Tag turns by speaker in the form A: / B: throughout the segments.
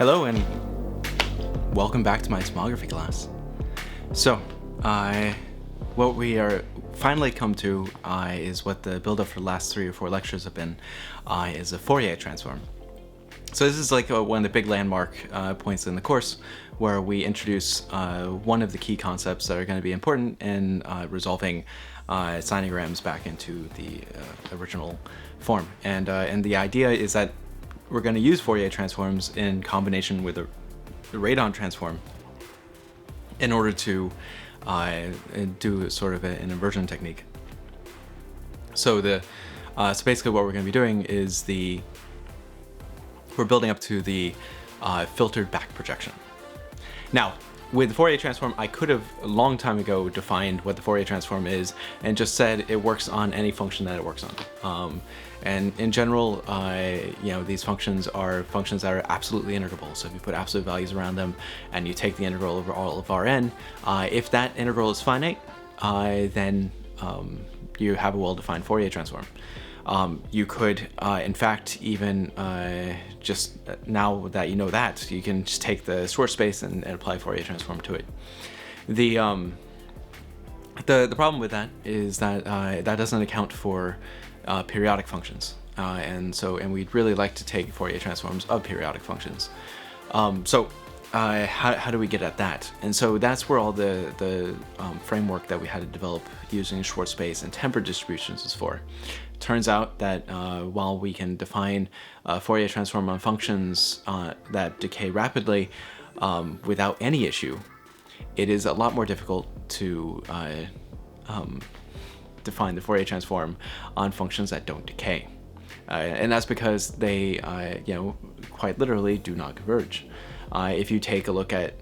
A: Hello and welcome back to my tomography class. So, what we are finally come to is what the build-up for the last 3 or 4 lectures have been, is a Fourier Transform. So this is like one of the big landmark points in the course where we introduce one of the key concepts that are going to be important in resolving sinograms back into the original form. And the idea is that we're going to use Fourier transforms in combination with the radon transform in order to do sort of an inversion technique. So so basically what we're going to be doing is we're building up to the filtered back projection. Now, with the Fourier transform, I could have a long time ago defined what the Fourier transform is and just said it works on any function that it works on. And in general, these functions are functions that are absolutely integrable. So if you put absolute values around them and you take the integral over all of Rn, if that integral is finite, then you have a well-defined Fourier transform. You could, in fact, even just now that you know that, you can just take the short space and apply Fourier transform to it. The problem with that is that that doesn't account for periodic functions, and we'd really like to take Fourier transforms of periodic functions. How do we get at that? And so that's where all the framework that we had to develop using short space and tempered distributions is for. Turns out that while we can define Fourier transform on functions that decay rapidly without any issue, it is a lot more difficult to define the Fourier transform on functions that don't decay. And that's because they, quite literally do not converge. If you take a look at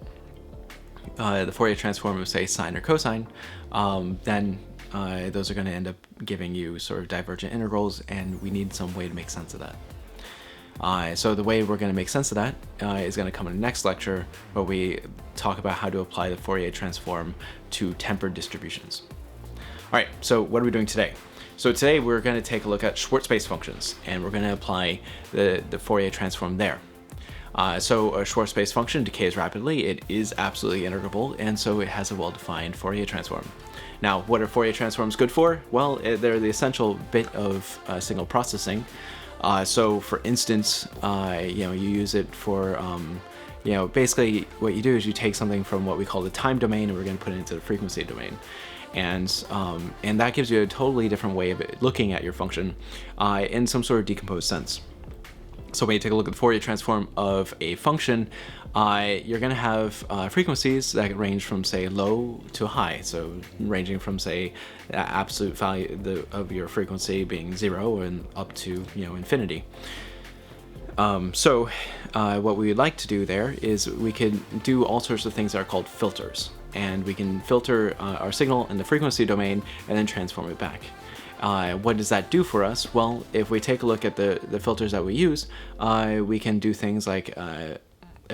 A: the Fourier transform of, say, sine or cosine, then those are going to end up giving you sort of divergent integrals, and we need some way to make sense of that. So the way we're going to make sense of that is going to come in the next lecture, where we talk about how to apply the Fourier transform to tempered distributions. All right, so what are we doing today? So today we're going to take a look at short space functions, and we're going to apply the Fourier transform there. So a short space function decays rapidly, it is absolutely integrable, and so it has a well-defined Fourier transform. Now, what are Fourier transforms good for? Well, they're the essential bit of signal processing. So for instance, you use it for, basically what you do is you take something from what we call the time domain, and we're going to put it into the frequency domain. And that gives you a totally different way of looking at your function in some sort of decomposed sense. So when you take a look at the Fourier transform of a function, you're going to have frequencies that range from, say, low to high. So ranging from, say, absolute value of your frequency being 0 and up to, infinity. What we would like to do there is we could do all sorts of things that are called filters. And we can filter our signal in the frequency domain and then transform it back. What does that do for us? Well, if we take a look at the filters that we use, we can do things like a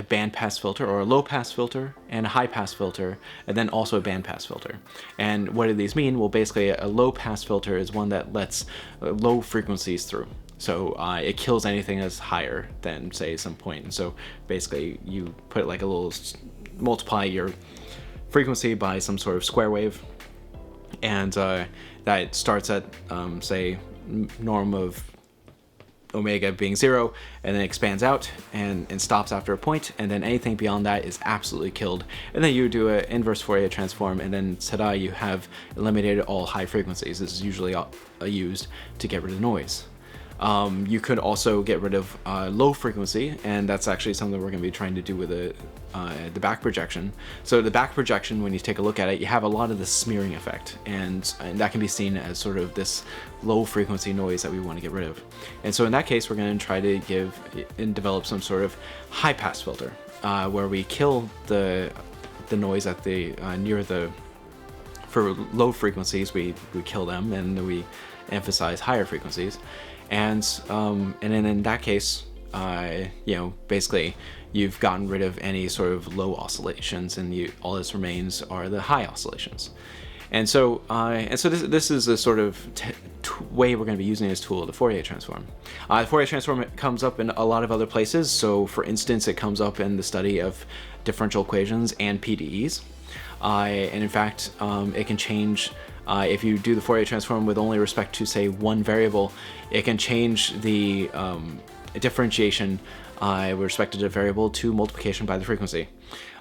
A: band pass filter or a low pass filter and a high pass filter, and then also a band pass filter. And what do these mean? Well, basically a low pass filter is one that lets low frequencies through. So it kills anything that's higher than, say, some point. And so basically you put like a little, multiply your frequency by some sort of square wave, and that starts at, say, norm of omega being 0, and then expands out and stops after a point, and then anything beyond that is absolutely killed. And then you do an inverse Fourier transform, and then ta-da, you have eliminated all high frequencies. This is usually used to get rid of noise. You could also get rid of low frequency, and that's actually something we're going to be trying to do with the back projection. So the back projection, when you take a look at it, you have a lot of the smearing effect, and that can be seen as sort of this low frequency noise that we want to get rid of. And so in that case, we're going to try to develop some sort of high pass filter, where we kill the noise at the for low frequencies, we kill them, and we emphasize higher frequencies. And then in that case, basically you've gotten rid of any sort of low oscillations, and all this remains are the high oscillations. So this is a sort of way we're going to be using this tool, the Fourier transform. The Fourier transform comes up in a lot of other places. So for instance, it comes up in the study of differential equations and PDEs. And in fact, it can change, if you do the Fourier transform with only respect to, say, one variable, it can change the differentiation with respect to the variable to multiplication by the frequency.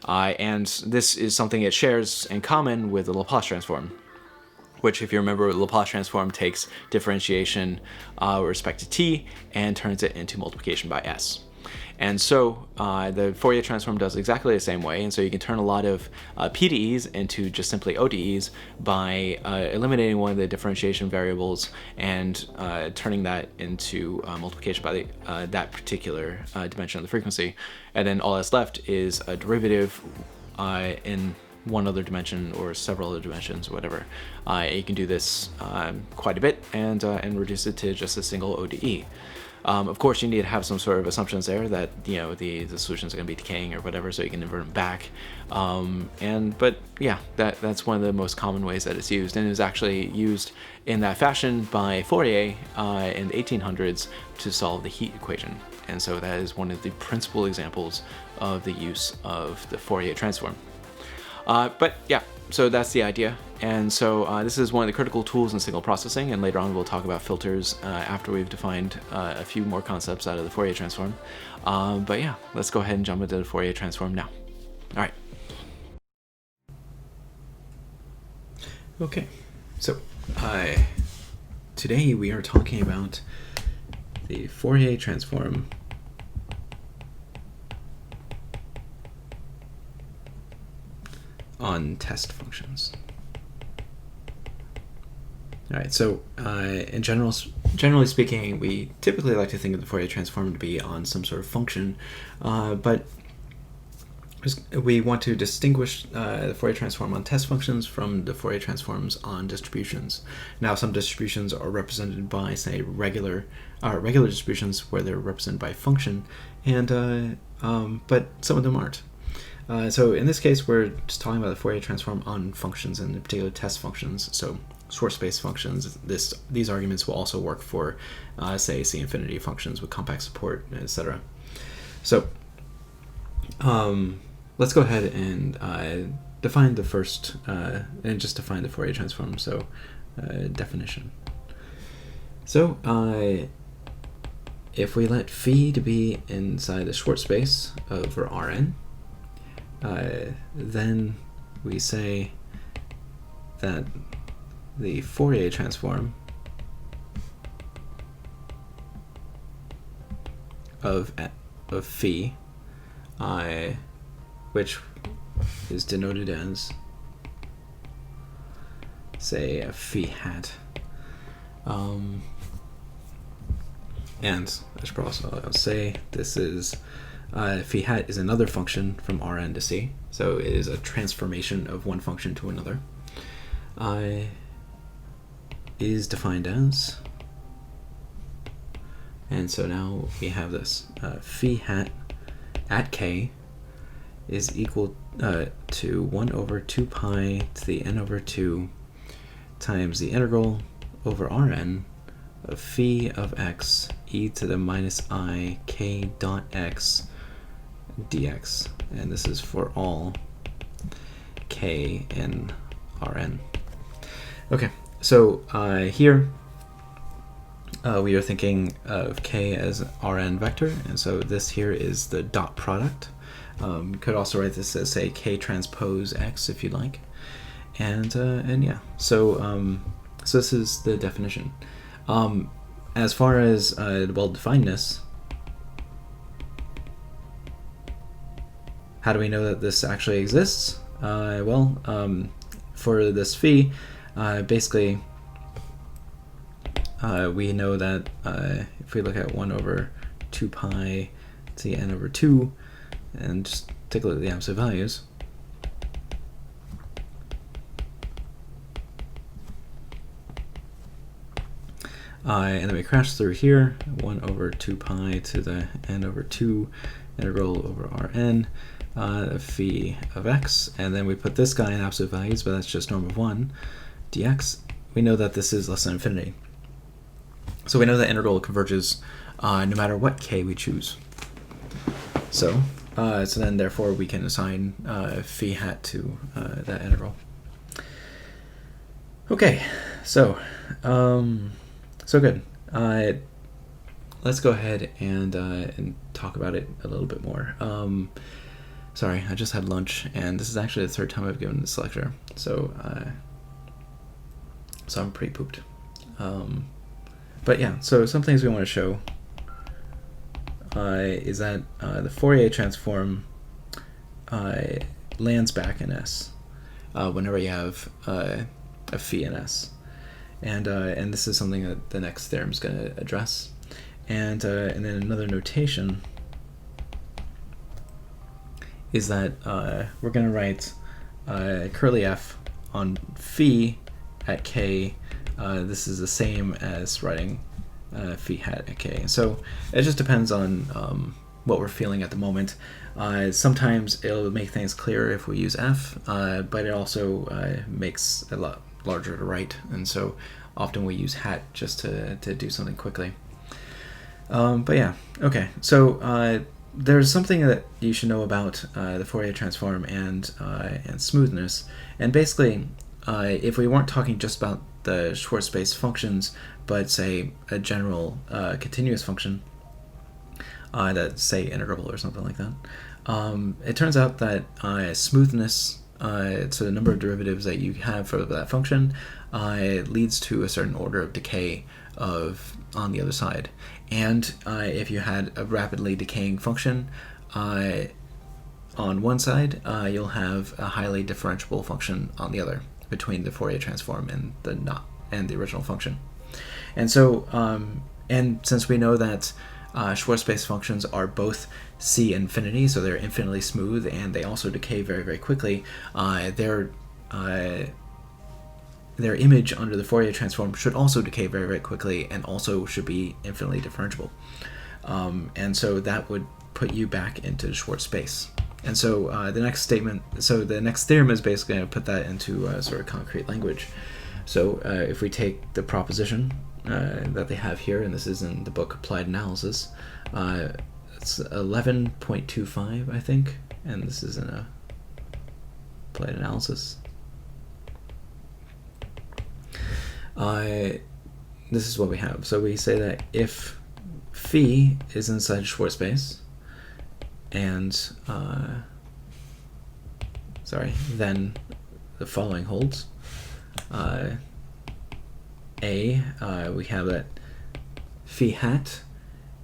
A: And this is something it shares in common with the Laplace transform, which, if you remember, the Laplace transform takes differentiation with respect to t and turns it into multiplication by s. And so the Fourier transform does exactly the same way, and so you can turn a lot of PDEs into just simply ODEs by eliminating one of the differentiation variables and turning that into multiplication by that particular dimension of the frequency. And then all that's left is a derivative in one other dimension or several other dimensions, or whatever. You can do this quite a bit and reduce it to just a single ODE. Of course, you need to have some sort of assumptions there that, you know, the solutions are going to be decaying or whatever, so you can invert them back. But yeah, that's one of the most common ways that it's used, and it was actually used in that fashion by Fourier in the 1800s to solve the heat equation. And so that is one of the principal examples of the use of the Fourier transform. But yeah, so that's the idea. And so this is one of the critical tools in signal processing, and later on we'll talk about filters after we've defined a few more concepts out of the Fourier transform. But yeah, let's go ahead and jump into the Fourier transform now. All right. Okay, so today we are talking about the Fourier transform on test functions. All right, so generally speaking, we typically like to think of the Fourier transform to be on some sort of function, but we want to distinguish the Fourier transform on test functions from the Fourier transforms on distributions. Now, some distributions are represented by, say, regular distributions where they're represented by function, and but some of them aren't. So in this case, we're just talking about the Fourier transform on functions, and in particular test functions. So short space functions. These arguments will also work for, say, C infinity functions with compact support, etc. So let's go ahead and define the first, and just define the Fourier transform. So definition. So if we let phi to be inside the short space over Rn, then we say that the Fourier transform of phi, which is denoted as, say, a phi hat, and I should also say this is phi hat is another function from Rn to C, so it is a transformation of one function to another. Is defined as, and so now we have this phi hat at k is equal to 1 over 2 pi to the n over 2 times the integral over Rn of phi of x e to the minus I k dot x dx, and this is for all k in Rn. Okay, so here we are thinking of k as Rn vector, and so this here is the dot product. You could also write this as, say, k transpose x if you'd like, and yeah, so this is the definition. As far as well-definedness, how do we know that this actually exists? For this phi, basically, we know that if we look at 1 over 2 pi to the n over 2, and just take a look at the absolute values, and then we crash through here, 1 over 2 pi to the n over 2 integral over Rn. phi of x, and then we put this guy in absolute values, but that's just norm of 1 dx. We know that this is less than infinity. So we know that integral converges no matter what k we choose. So then therefore we can assign phi hat to that integral. Okay, so good. Let's go ahead and talk about it a little bit more. Sorry, I just had lunch, and this is actually the third time I've given this lecture, so I'm pretty pooped. But yeah, so some things we want to show is that the Fourier transform lands back in S whenever you have a phi in S, and this is something that the next theorem is going to address, and then another notation is that we're going to write curly f on phi at k. This is the same as writing phi hat at k. So it just depends on what we're feeling at the moment. Sometimes it'll make things clearer if we use f, but it also makes it a lot larger to write, and so often we use hat just to do something quickly. But yeah, okay, so there's something that you should know about the Fourier transform and smoothness, and basically if we weren't talking just about the Schwartz space functions, but say a general continuous function that's say integrable or something like that, it turns out that smoothness, so the number of derivatives that you have for that function, leads to a certain order of decay on the other side. And if you had a rapidly decaying function on one side, you'll have a highly differentiable function on the other between the Fourier transform and the original function. And so and since we know that Schwartz space functions are both C infinity, so they're infinitely smooth, and they also decay very, very quickly, their image under the Fourier transform should also decay very, very quickly, and also should be infinitely differentiable. And so that would put you back into Schwartz space. And so the next theorem is basically going to put that into sort of concrete language. So if we take the proposition that they have here, and this is in the book Applied Analysis, it's 11.25, I think, and this is in a Applied Analysis. This is what we have. So we say that if phi is inside Schwartz space, and then the following holds. We have that phi hat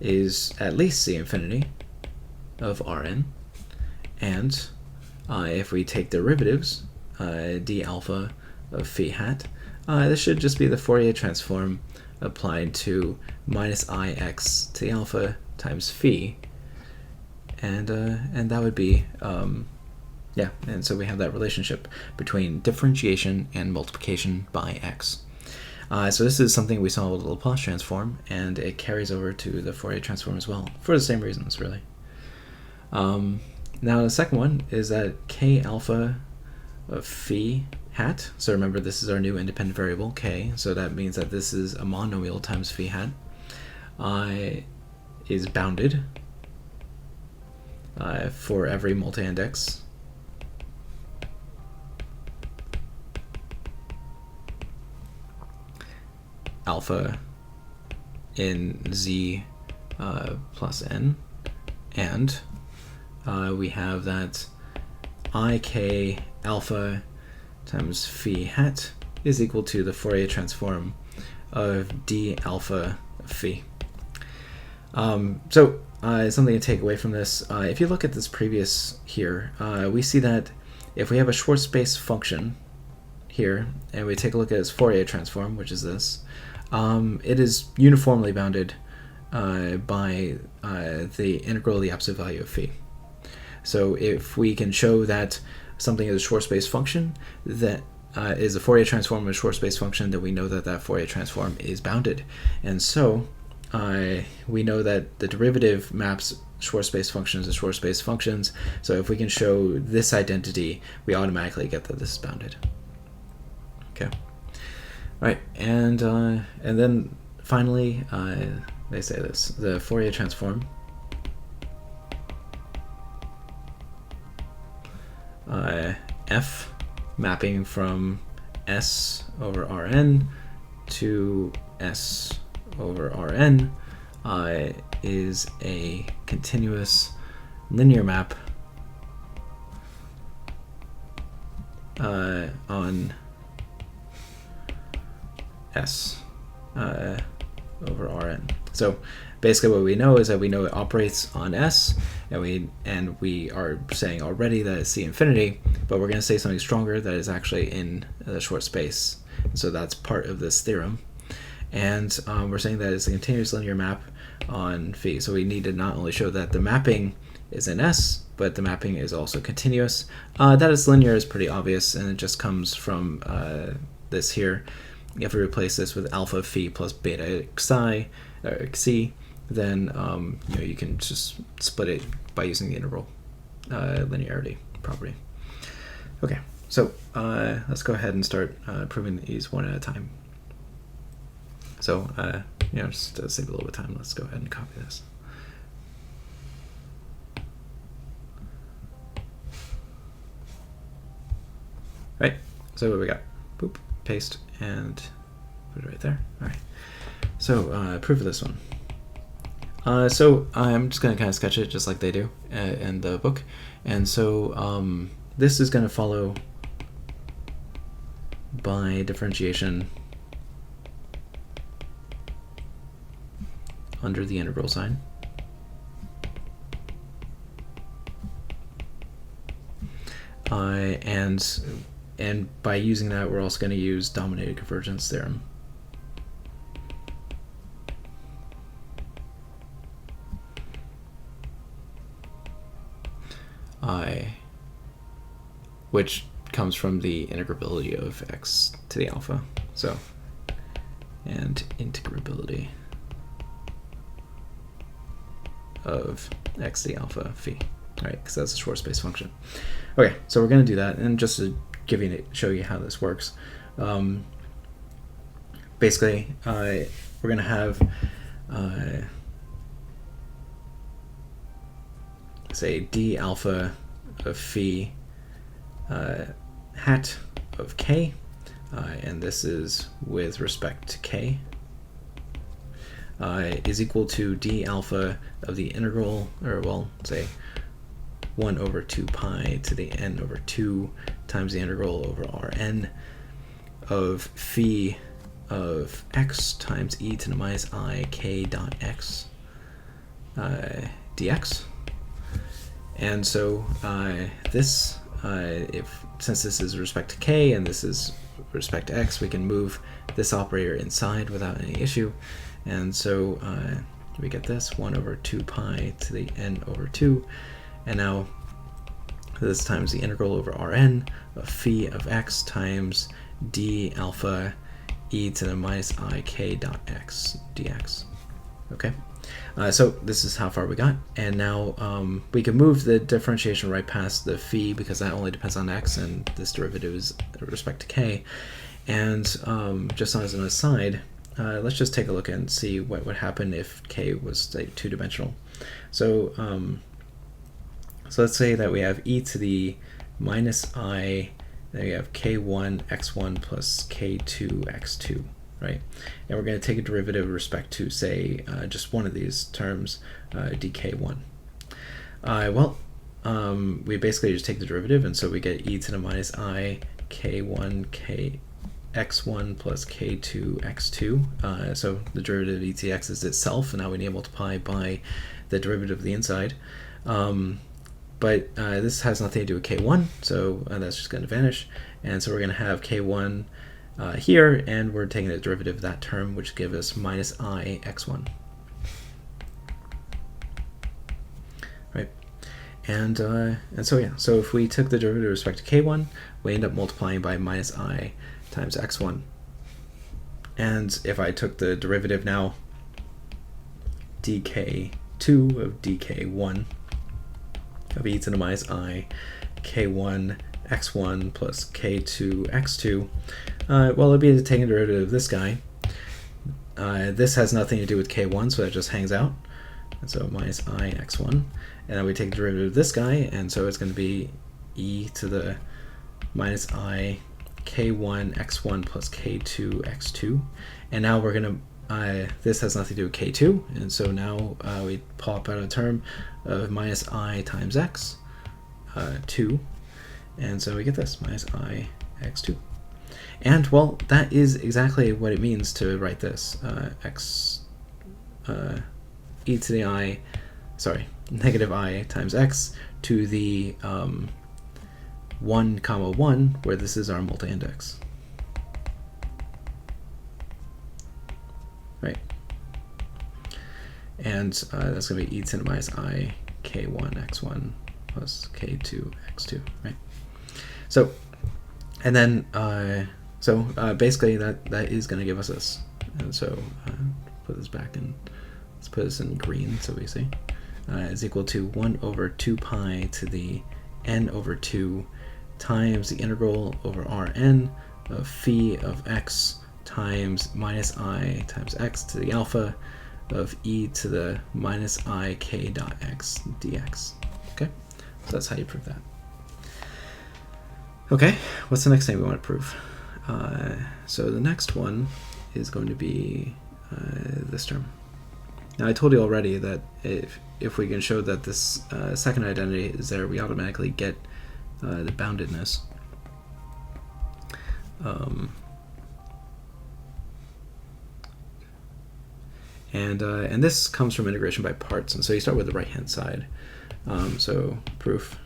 A: is at least C infinity of Rn, and if we take derivatives, d alpha of phi hat, this should just be the Fourier transform applied to minus ix to the alpha times phi, and that would be and so we have that relationship between differentiation and multiplication by x. So this is something we saw with the Laplace transform, and it carries over to the Fourier transform as well, for the same reasons, really. Now the second one is that k alpha of phi hat, so remember this is our new independent variable, k, so that means that this is a monomial times phi hat, is bounded for every multi-index alpha in z plus n, and we have that ik alpha times phi hat is equal to the Fourier transform of d alpha of phi. So something to take away from this, if you look at this previous here, we see that if we have a Schwartz space function here, and we take a look at its Fourier transform, which is this, it is uniformly bounded by the integral of the absolute value of phi. So if we can show that something is a Schwartz space function that is a Fourier transform of a Schwartz space function, then we know that that Fourier transform is bounded. And so we know that the derivative maps Schwarz space functions are Schwarz space functions. So if we can show this identity, we automatically get that this is bounded. Okay. Right, and then finally, they say this: the Fourier transform f mapping from S over Rn to S over Rn is a continuous linear map on S over Rn. So basically what we know is that we know it operates on S, and we are saying already that it's C infinity, but we're going to say something stronger that is actually in the Schwarz space. So that's part of this theorem. And we're saying that it's a continuous linear map on phi. So we need to not only show that the mapping is in S, but the mapping is also continuous. That it's linear is pretty obvious, and it just comes from this here. If we replace this with alpha phi plus beta xi, or xi, then you can just split it by using the integral linearity property. Okay, so let's go ahead and start proving these one at a time. So just to save a little bit of time, let's go ahead and copy this. Right, so what we got? Boop, paste, and put it right there. All right, so proof of this one. So I'm just going to kind of sketch it just like they do in the book. And so this is going to follow by differentiation under the integral sign. And by using that, we're also going to use dominated convergence theorem. Which comes from the integrability of x to the alpha. So, and integrability of x to the alpha phi, right? Because that's a Schwarz space function. Okay, so we're going to do that, and just to show you how this works. Basically, we're going to have say d alpha of phi hat of k, and this is with respect to k, is equal to d alpha of the integral, or well, say 1 over 2 pi to the n over 2 times the integral over Rn of phi of x times e to the minus I k dot x dx. And so this, since this is with respect to k and this is with respect to x, we can move this operator inside without any issue. And so we get this 1 over 2 pi to the n over 2. And now this times the integral over Rn of phi of x times d alpha e to the minus I k dot x dx. Okay, so this is how far we got. And now we can move the differentiation right past the phi because that only depends on x and this derivative is with respect to k. And just as an aside, let's just take a look and see what would happen if k was like two-dimensional. So let's say that we have e to the minus I, then we have k1 x1 plus k2 x2, right? And we're going to take a derivative with respect to, say, just one of these terms, dk1. We basically just take the derivative, and so we get e to the minus I k1 k x1 plus k2 x2. So the derivative of e to the x is itself, and now we need to multiply by the derivative of the inside. But this has nothing to do with k1, so that's just going to vanish. And so we're going to have k1 here, and we're taking the derivative of that term, which gives us minus I x1. Right? And so yeah, so if we took the derivative with respect to k1, we end up multiplying by minus I times x1. And if I took the derivative now, dk2
B: 2 of dk1 of e to the minus I k1 x1 plus k2 x2. Well, it'd be taking the derivative of this guy. This has nothing to do with k1, so that just hangs out. And so minus I x1. And then we take the derivative of this guy, and so it's going to be e to the minus I k1 x1 plus k2 x2. And now we're going to, this has nothing to do with k2, and so now we pop out a term of minus I times x, 2. And so we get this, minus I x2. And, well, that is exactly what it means to write this. E to the I, negative I times x to the 1, 1, where this is our multi-index. Right. And that's going to be e to the minus I k1 x1 plus k2 x2, right? So, and then, basically that is going to give us this. And so put this back in, let's put this in green so we see. Is equal to 1 over 2 pi to the n over 2 times the integral over Rn of phi of x times minus I times x to the alpha of e to the minus I k dot x dx. Okay, so that's how you prove that. Okay, what's the next thing we want to prove? So the next one is going to be this term. Now I told you already that if we can show that this second identity is there, we automatically get the boundedness. And this comes from integration by parts, and so you start with the right-hand side. So proof.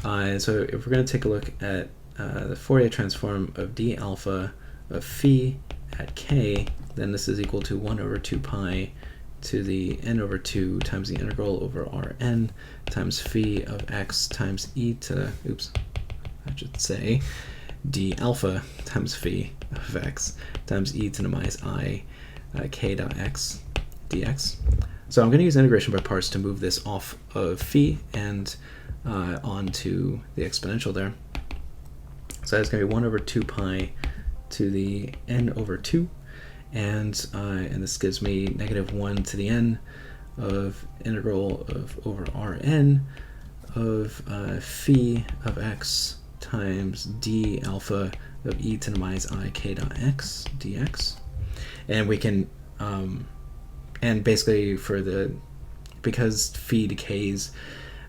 B: And so if we're going to take a look at the Fourier transform of d alpha of phi at k, then this is equal to 1 over 2 pi to the n over 2 times the integral over Rn times phi of x times e to, I should say, d alpha times phi of x times e to the minus I k dot x dx. So I'm going to use integration by parts to move this off of phi and onto the exponential there. So that's going to be 1 over 2 pi to the n over 2, and this gives me negative 1 to the n of integral of over Rn of phi of x times d alpha of e to the minus I k dot x dx. And we can, and basically because phi decays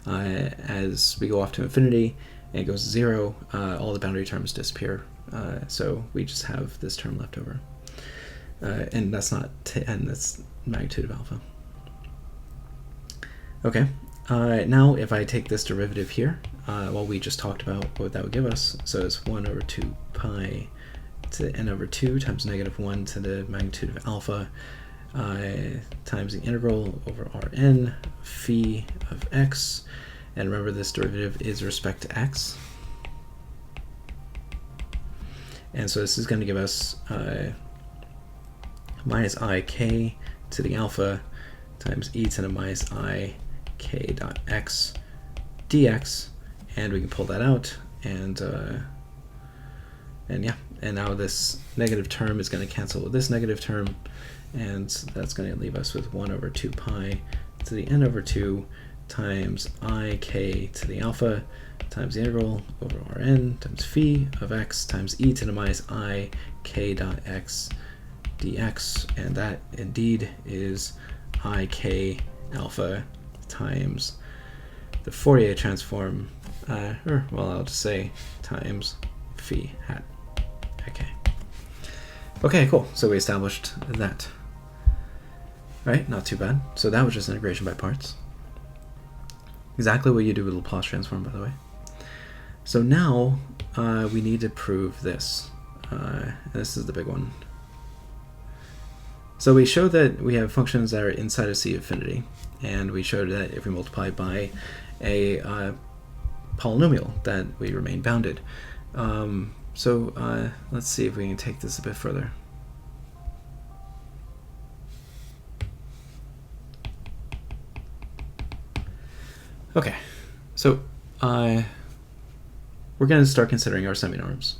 B: as we go off to infinity and it goes to 0, all the boundary terms disappear. So we just have this term left over. And that's not n, that's magnitude of alpha. Okay, now if I take this derivative here, well, we just talked about what that would give us. So it's 1 over 2 pi to n over 2 times negative 1 to the magnitude of alpha times the integral over Rn phi of x. And remember, this derivative is respect to x. And so this is going to give us minus I k to the alpha times e to the minus I k dot x dx. And we can pull that out, and yeah, and now this negative term is going to cancel with this negative term, and that's going to leave us with 1 over 2 pi to the n over 2 times I k to the alpha times the integral over Rn times phi of x times e to the minus I k dot x dx, and that indeed is I k alpha times the Fourier transform, or well, I'll just say times phi hat. Okay. Okay, cool. So we established that. Right, not too bad. So that was just integration by parts. Exactly what you do with Laplace transform, by the way. So now we need to prove this. This is the big one. So we showed that we have functions that are inside of C infinity, and we showed that if we multiply by a polynomial, that we remain bounded. So let's see if we can take this a bit further. Okay, so we're going to start considering our seminorms.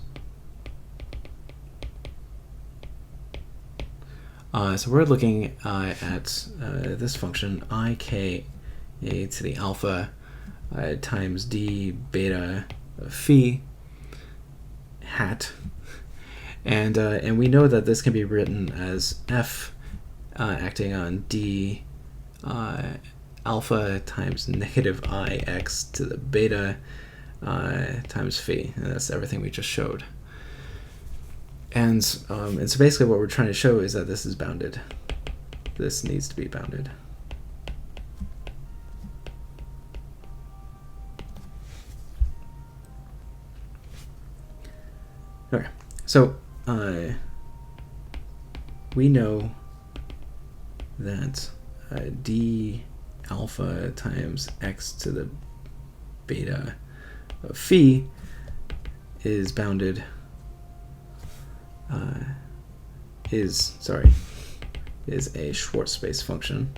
B: So we're looking at this function ik to the alpha times d beta of phi hat, and we know that this can be written as f acting on d alpha times negative ix to the beta times phi, and that's everything we just showed. And so basically what we're trying to show is that this is bounded. This needs to be bounded. Okay, so we know that d alpha times x to the beta of phi is bounded is a Schwarz space function.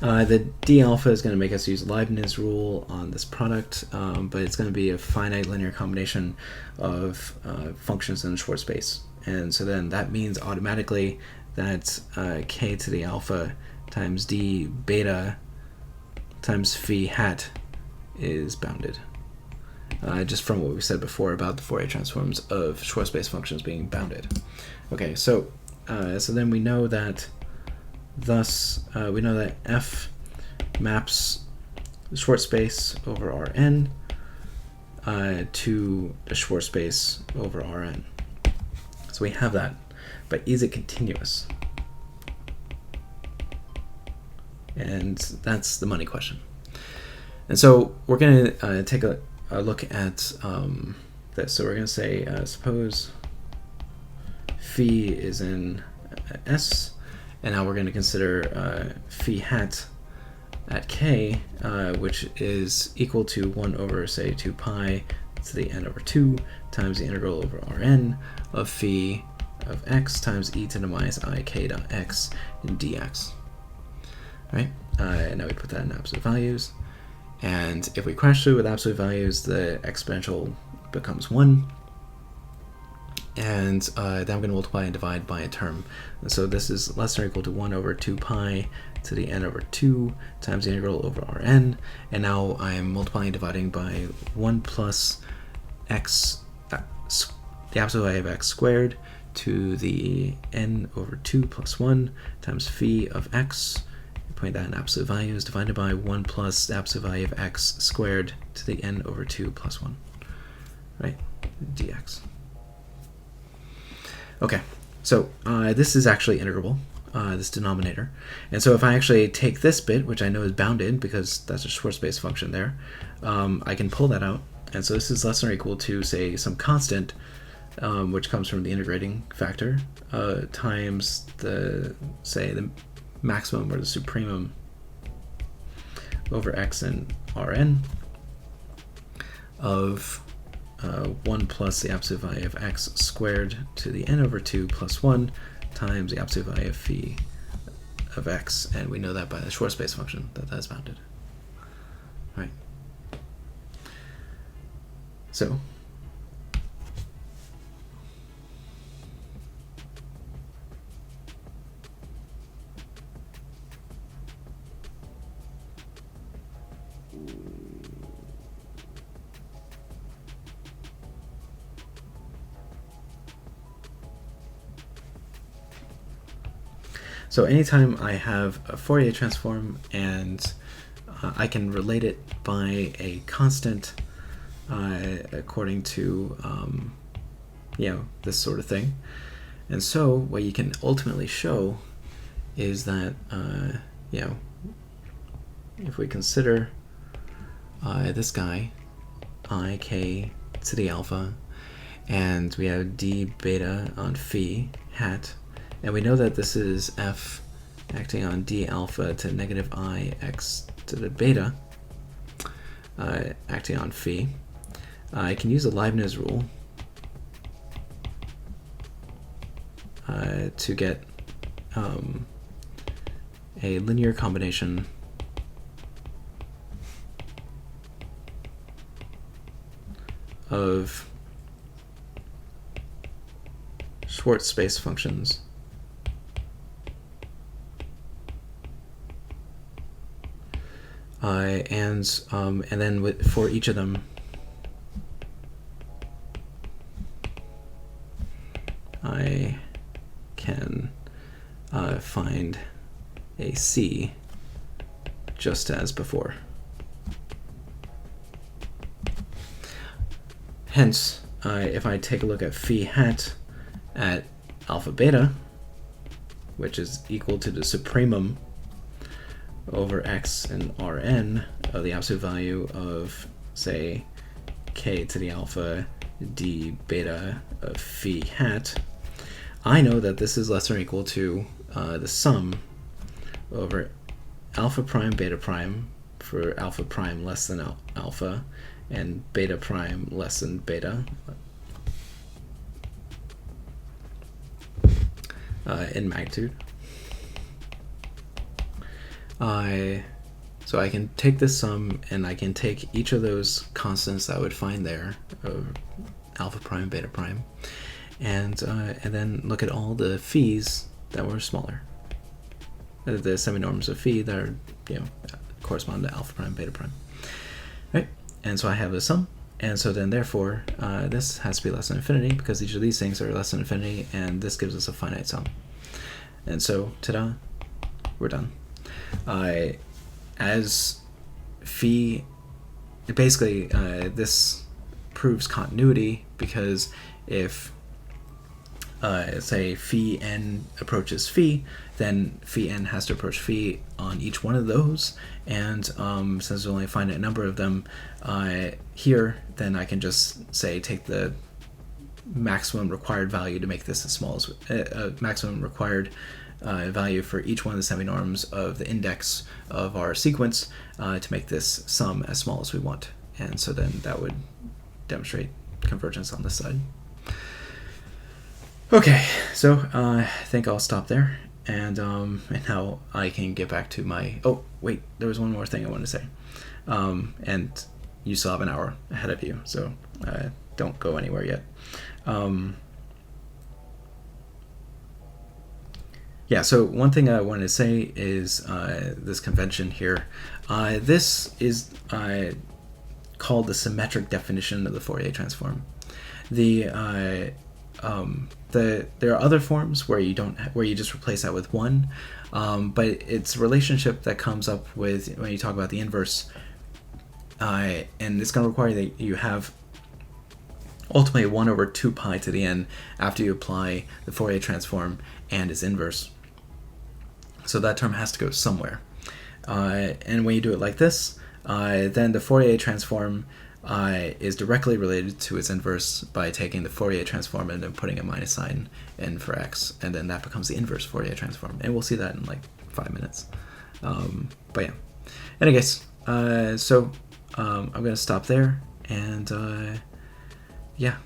B: The d alpha is going to make us use Liveness Rule on this product, but it's going to be a finite linear combination of functions in the Schwarz space. And so then that means automatically that k to the alpha times d beta times phi hat is bounded. Just from what we said before about the Fourier transforms of Schwarz space functions being bounded. Okay, so then we know that we know that f maps the Schwarz space over Rn to the Schwarz space over Rn. So we have that, but is it continuous? And that's the money question. And so we're going to take a look at this. So we're going to say, suppose phi is in S, and now we're going to consider phi hat at k, which is equal to 1 over, say, 2 pi to the n over 2 times the integral over Rn of phi of x times e to the minus I k dot x in dx. Right? And now we put that in absolute values. And if we crash through with absolute values, the exponential becomes 1. And then I'm going to multiply and divide by a term. And so this is less than or equal to 1 over 2 pi to the n over 2 times the integral over Rn. And now I am multiplying and dividing by 1 plus x, the absolute value of x squared to the n over 2 plus 1 times phi of x, putting that in absolute values, divided by 1 plus the absolute value of x squared to the n over 2 plus 1, right, dx. Okay, so this is actually integrable, this denominator. And so if I actually take this bit, which I know is bounded because that's a Schwarz space function there, I can pull that out. And so this is less than or equal to, say, some constant, which comes from the integrating factor, times the, say, the maximum or the supremum over x and Rn of 1 plus the absolute value of x squared to the n over 2 plus 1 times the absolute value of phi of x, and we know that by the Schwarz space function that is bounded. Right. So anytime I have a Fourier transform and I can relate it by a constant according to this sort of thing. And so what you can ultimately show is that if we consider this guy ik to the alpha, and we have d beta on phi hat, and we know that this is f acting on d alpha to negative I x to the beta acting on phi. I can use the Liveness rule to get a linear combination of Schwartz space functions and then for each of them I can find a C just as before. Hence, if I take a look at phi hat at alpha beta, which is equal to the supremum over x and Rn of the absolute value of, say, k to the alpha d beta of phi hat, I know that this is less than or equal to the sum over alpha prime beta prime for alpha prime less than alpha and beta prime less than beta in magnitude. So I can take this sum and I can take each of those constants that I would find there of alpha prime, beta prime, and then look at all the phis that were smaller, the semi-norms of phi that are, correspond to alpha prime, beta prime, right? And so I have a sum, and so then therefore this has to be less than infinity because each of these things are less than infinity, and this gives us a finite sum. And so, ta-da, we're done. As phi, basically this proves continuity because if say phi n approaches phi, then phi n has to approach phi on each one of those, and since there's only a finite number of them here, then I can just say take the maximum required value to make this as small as maximum required value for each one of the semi-norms of the index of our sequence to make this sum as small as we want. And so then that would demonstrate convergence on this side. Okay, so I think I'll stop there, and now I can get back to my... Oh, wait, there was one more thing I wanted to say. And you still have an hour ahead of you, so don't go anywhere yet. Yeah, so one thing I wanted to say is this convention here. This is called the symmetric definition of the Fourier transform. There are other forms where you just replace that with 1, but it's a relationship that comes up with when you talk about the inverse, and it's going to require that you have ultimately 1 over 2 pi to the n after you apply the Fourier transform and its inverse. So that term has to go somewhere. And when you do it like this, then the Fourier transform is directly related to its inverse by taking the Fourier transform and then putting a minus sign in for x, and then that becomes the inverse Fourier transform. And we'll see that in like 5 minutes. But yeah. In any case, so I'm going to stop there, and yeah.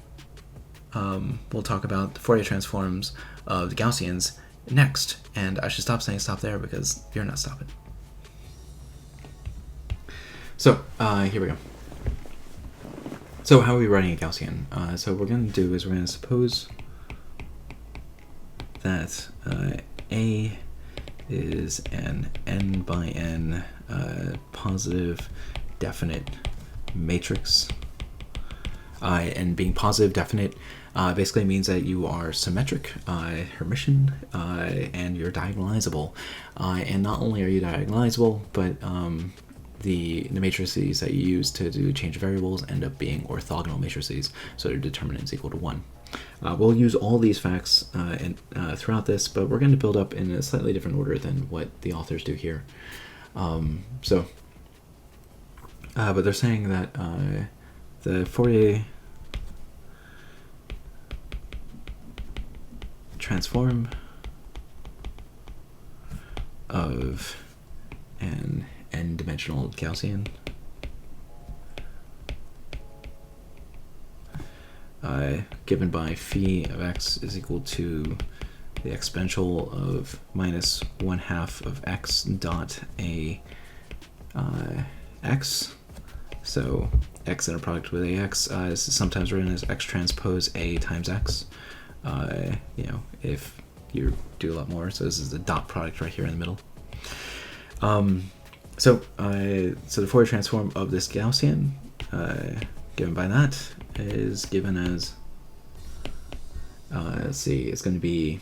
B: We'll talk about the Fourier transforms of the Gaussians next, and I should stop saying stop there because you're not stopping. So here we go. So how are we writing a Gaussian? So what we're going to do is we're going to suppose that A is an n by n positive definite matrix. And being positive definite basically means that you are symmetric, Hermitian, and you're diagonalizable. And not only are you diagonalizable, but the matrices that you use to do change of variables end up being orthogonal matrices, so their determinant is equal to 1. We'll use all these facts throughout this, but we're going to build up in a slightly different order than what the authors do here. But they're saying that the Fourier transform of an n-dimensional Gaussian given by phi of x is equal to the exponential of minus 1/2 of x dot a x. So x inner product with ax. This is sometimes written as x transpose a times x. If you do a lot more. So this is the dot product right here in the middle. So the Fourier transform of this Gaussian, given by that, is given as, let's see, it's going to be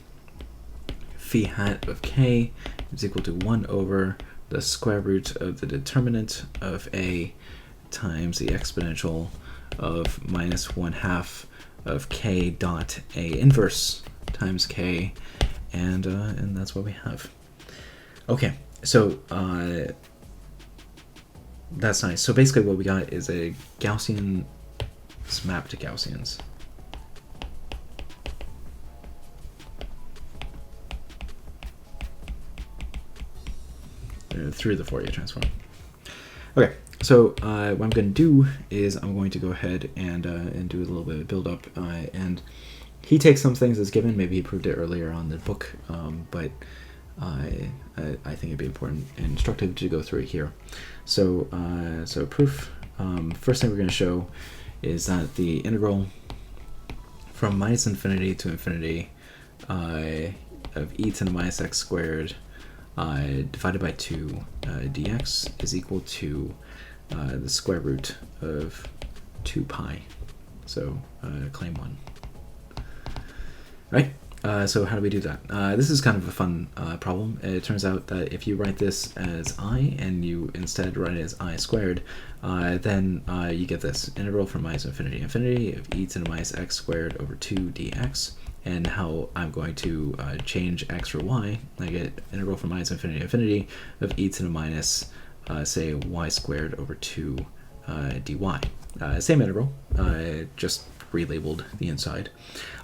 B: phi hat of k is equal to 1 over the square root of the determinant of a times the exponential of minus 1/2 of k dot a inverse times k, and that's what we have. Okay, so that's nice. So basically what we got is a Gaussian map to Gaussians. Through the Fourier transform. Okay, so what I'm going to do is I'm going to go ahead and do a little bit of build up, and he takes some things as given. Maybe he proved it earlier on the book, but I think it'd be important and instructive to go through it here. So proof. First thing we're going to show is that the integral from minus infinity to infinity of e to the minus x squared divided by 2 dx is equal to the square root of 2 pi. So claim 1. Right? So how do we do that? This is kind of a fun problem. It turns out that if you write this as I and you instead write it as I squared, then you get this integral from minus infinity to infinity of e to the minus x squared over 2 dx. And how I'm going to change x for y, I get integral from minus infinity to infinity of e to the minus, say, y squared over 2 dy. Same integral, just relabeled the inside.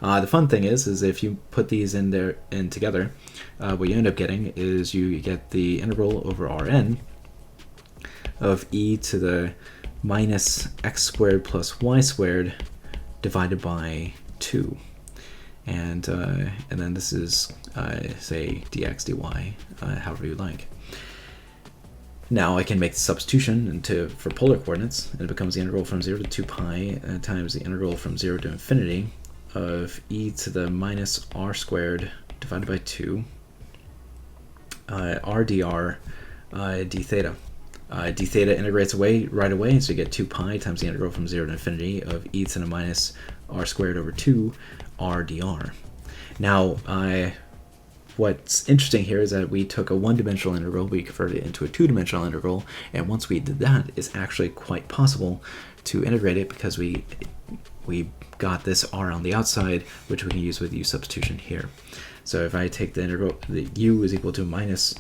B: The fun thing is if you put these in there and together, what you end up getting is you get the integral over Rn of e to the minus x squared plus y squared divided by 2. And then this is, say, dx, dy, however you like. Now I can make the substitution for polar coordinates, and it becomes the integral from 0 to 2 pi times the integral from 0 to infinity of e to the minus r squared divided by 2 r dr d theta. D theta integrates away right away, so you get 2 pi times the integral from 0 to infinity of e to the minus r squared over 2 r dr. Now, what's interesting here is that we took a one-dimensional integral, we converted it into a two-dimensional integral, and once we did that, it's actually quite possible to integrate it because we got this r on the outside, which we can use with u substitution here. So if I take the integral, the u is equal to minus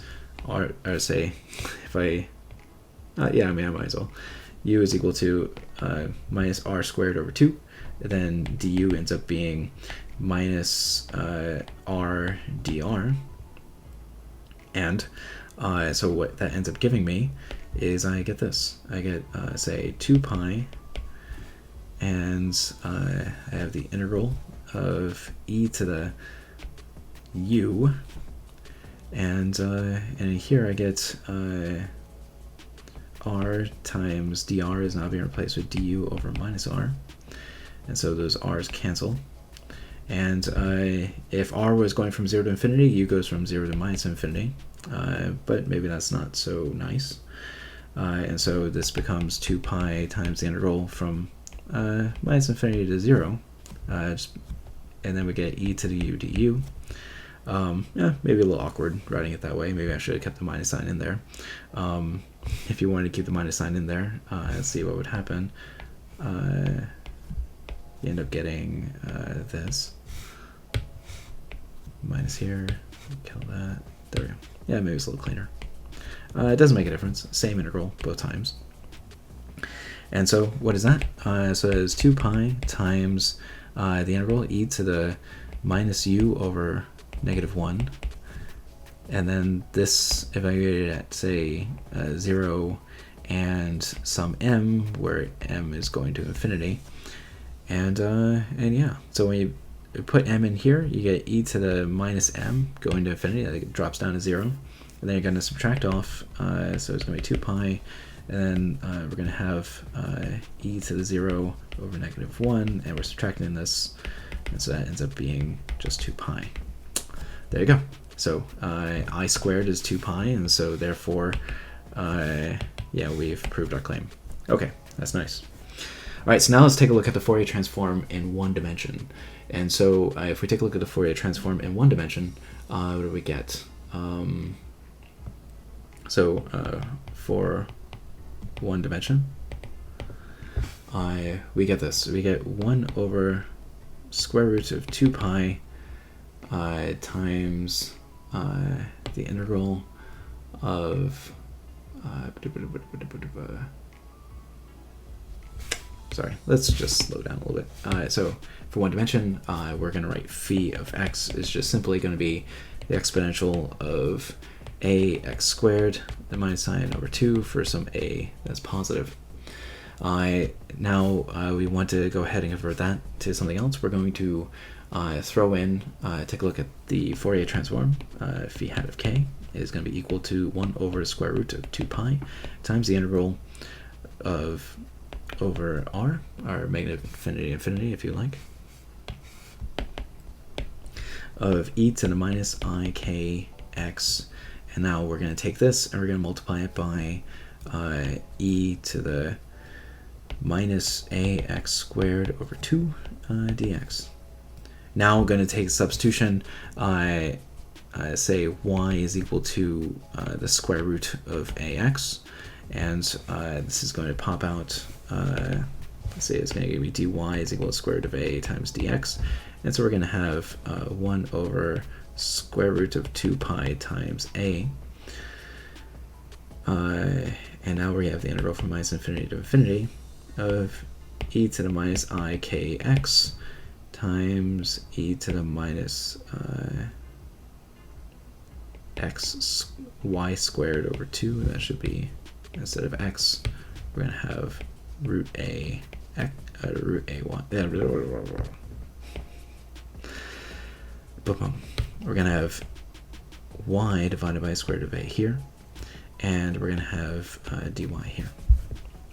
B: r, or say, if I I might as well. U is equal to minus r squared over 2. Then du ends up being minus r dr. And so what that ends up giving me is I get this. I get, say, 2 pi, and I have the integral of e to the u, and here I get r times dr is now being replaced with du over minus r, and so those r's cancel. And if r was going from 0 to infinity, u goes from 0 to minus infinity, but maybe that's not so nice. And so this becomes 2 pi times the integral from minus infinity to 0, and then we get e to the u du. Maybe a little awkward writing it that way. Maybe I should have kept the minus sign in there. If you wanted to keep the minus sign in there, let's see what would happen. You end up getting this. Minus here, kill that. There we go. Yeah, maybe it's a little cleaner. It doesn't make a difference. Same integral both times. And so what is that? So it is 2 pi times the integral e to the minus u over negative 1. And then this evaluated at, say, 0 and some m, where m is going to infinity. And yeah, so when you put m in here, you get e to the minus m going to infinity, like it drops down to 0. And then you're going to subtract off, so it's going to be 2 pi, and then we're going to have e to the 0 over negative 1, and we're subtracting this, and so that ends up being just 2 pi. There you go. So I squared is 2 pi, and so therefore, yeah, we've proved our claim. Okay, that's nice. All right, so now let's take a look at the Fourier transform in one dimension. And so if we take a look at the Fourier transform in one dimension, what do we get? For one dimension, we get this. We get 1 over square root of 2 pi times the integral of sorry, let's just slow down a little bit. So for one dimension, we're going to write phi of x is just simply going to be the exponential of ax squared, the minus sign over 2 for some a that's positive. Now we want to go ahead and convert that to something else. We're going to throw in, take a look at the Fourier transform. Phi hat of k is going to be equal to 1 over the square root of 2 pi times the integral of over r, or negative infinity infinity if you like, of e to the minus I k x. And now we're going to take this and we're going to multiply it by e to the minus ax squared over 2 dx. Now we're going to take substitution, say y is equal to the square root of ax, and this is going to pop out, let's say it's going to give me dy is equal to square root of a times dx, and so we're going to have 1 over square root of 2 pi times a, and now we have the integral from minus infinity to infinity of e to the minus I k x times e to the minus x y squared over 2. That should be, instead of x, we're going to have root a y. We're going to have y divided by square root of a here, and we're going to have dy here.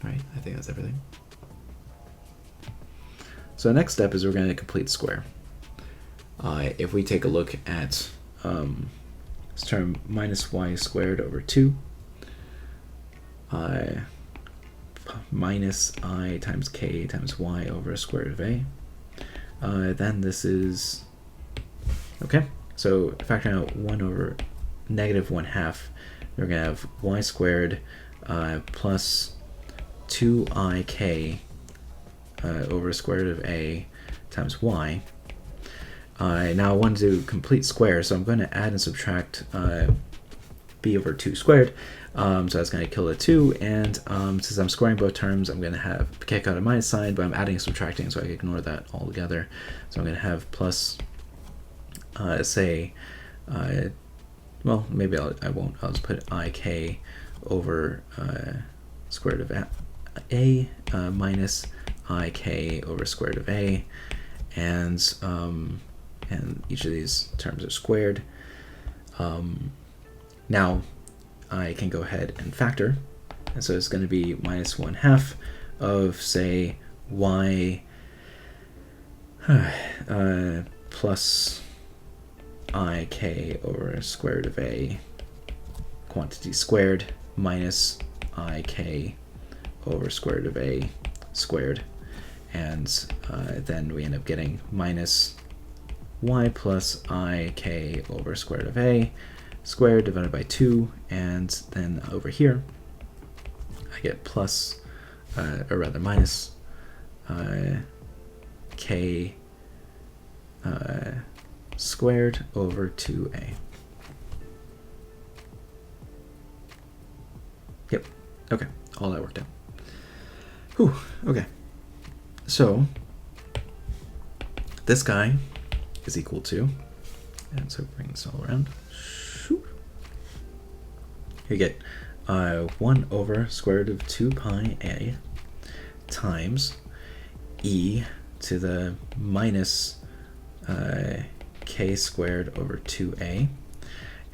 B: All right, I think that's everything. So the next step is we're going to complete square. If we take a look at this term minus y squared over 2 minus I times k times y over square root of a, then this is, okay, so factoring out 1 over negative 1/2, we're going to have y squared plus 2ik over square root of a times y. Now I want to do complete square, so I'm going to add and subtract b over 2 squared. So that's going to kill the 2, and since I'm squaring both terms, I'm going to have kick out a minus sign, but I'm adding and subtracting, so I can ignore that altogether. So I'm going to have plus, say, well, maybe I won't. I'll just put ik over square root of a minus ik over square root of a, and each of these terms are squared. Now I can go ahead and factor, and so it's going to be minus 1/2 of, say, y plus ik over square root of a quantity squared minus ik over square root of a squared, and then we end up getting minus y plus ik over square root of a squared divided by 2, and then over here I get plus, or rather minus k squared over 2a. Yep, okay, all that worked out. Whew, okay. So this guy is equal to, and so bring this all around. You get 1 over square root of 2 pi a times e to the minus k squared over 2a.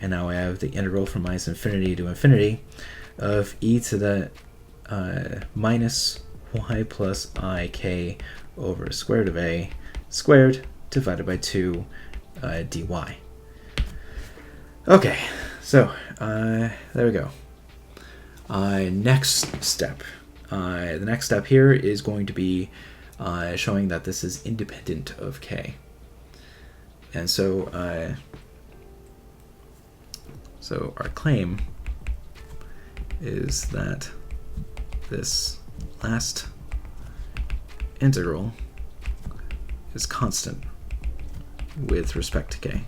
B: And now I have the integral from minus infinity to infinity of e to the minus y plus I k over square root of a squared divided by 2 dy. Okay, so there we go. Next step. The next step here is going to be showing that this is independent of k. And so our claim is that this last integral is constant with respect to k.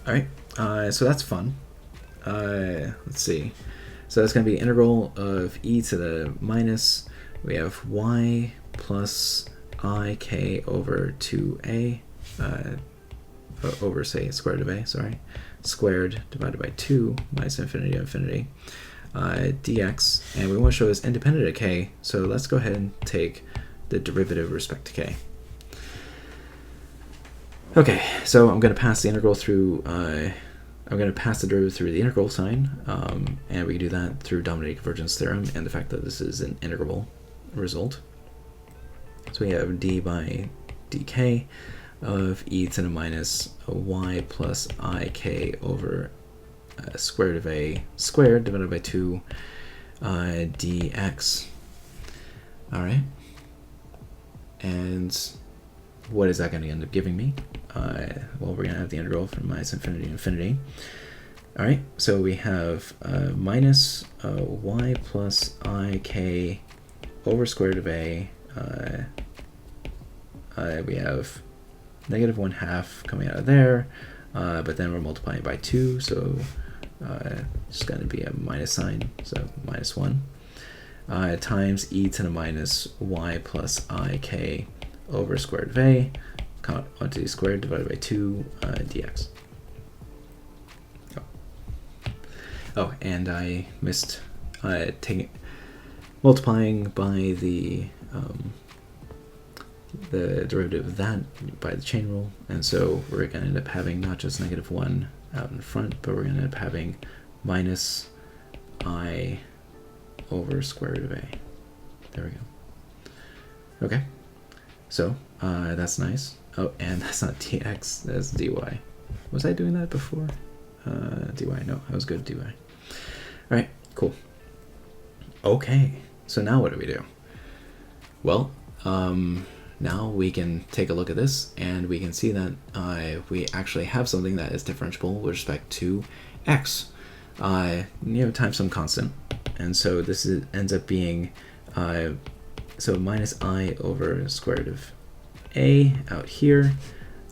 B: All right, so that's fun. Let's see. So that's going to be integral of e to the minus. We have y plus I k over 2a over, say, square root of a, sorry, squared divided by 2 minus infinity to infinity dx. And we want to show this independent of k, so let's go ahead and take the derivative with respect to k. Okay, so I'm going to pass the integral through, I'm going to pass the derivative through the integral sign, and we can do that through dominating convergence theorem and the fact that this is an integrable result. So we have d by dk of e to the minus y plus I k over square root of a squared divided by 2 dx. All right. And what is that going to end up giving me? Well, we're going to have the integral from minus infinity to infinity. All right, so we have minus y plus I k over square root of a. We have negative 1/2 coming out of there, but then we're multiplying by 2, so it's going to be a minus sign, so minus 1, times e to the minus y plus I k over square root of a, quantity squared divided by 2 dx. Oh, and I missed multiplying by the derivative of that by the chain rule, and so we're going to end up having not just negative 1 out in front, but we're going to end up having minus I over square root of a. There we go. Okay, so that's nice. Oh, and that's not dx, that's dy. Was I doing that before? Dy, no, I was good at dy. All right, cool. Okay, so now what do we do? Well, now we can take a look at this, and we can see that we actually have something that is differentiable with respect to x, times some constant. And so this ends up being, so minus I over square root of a out here.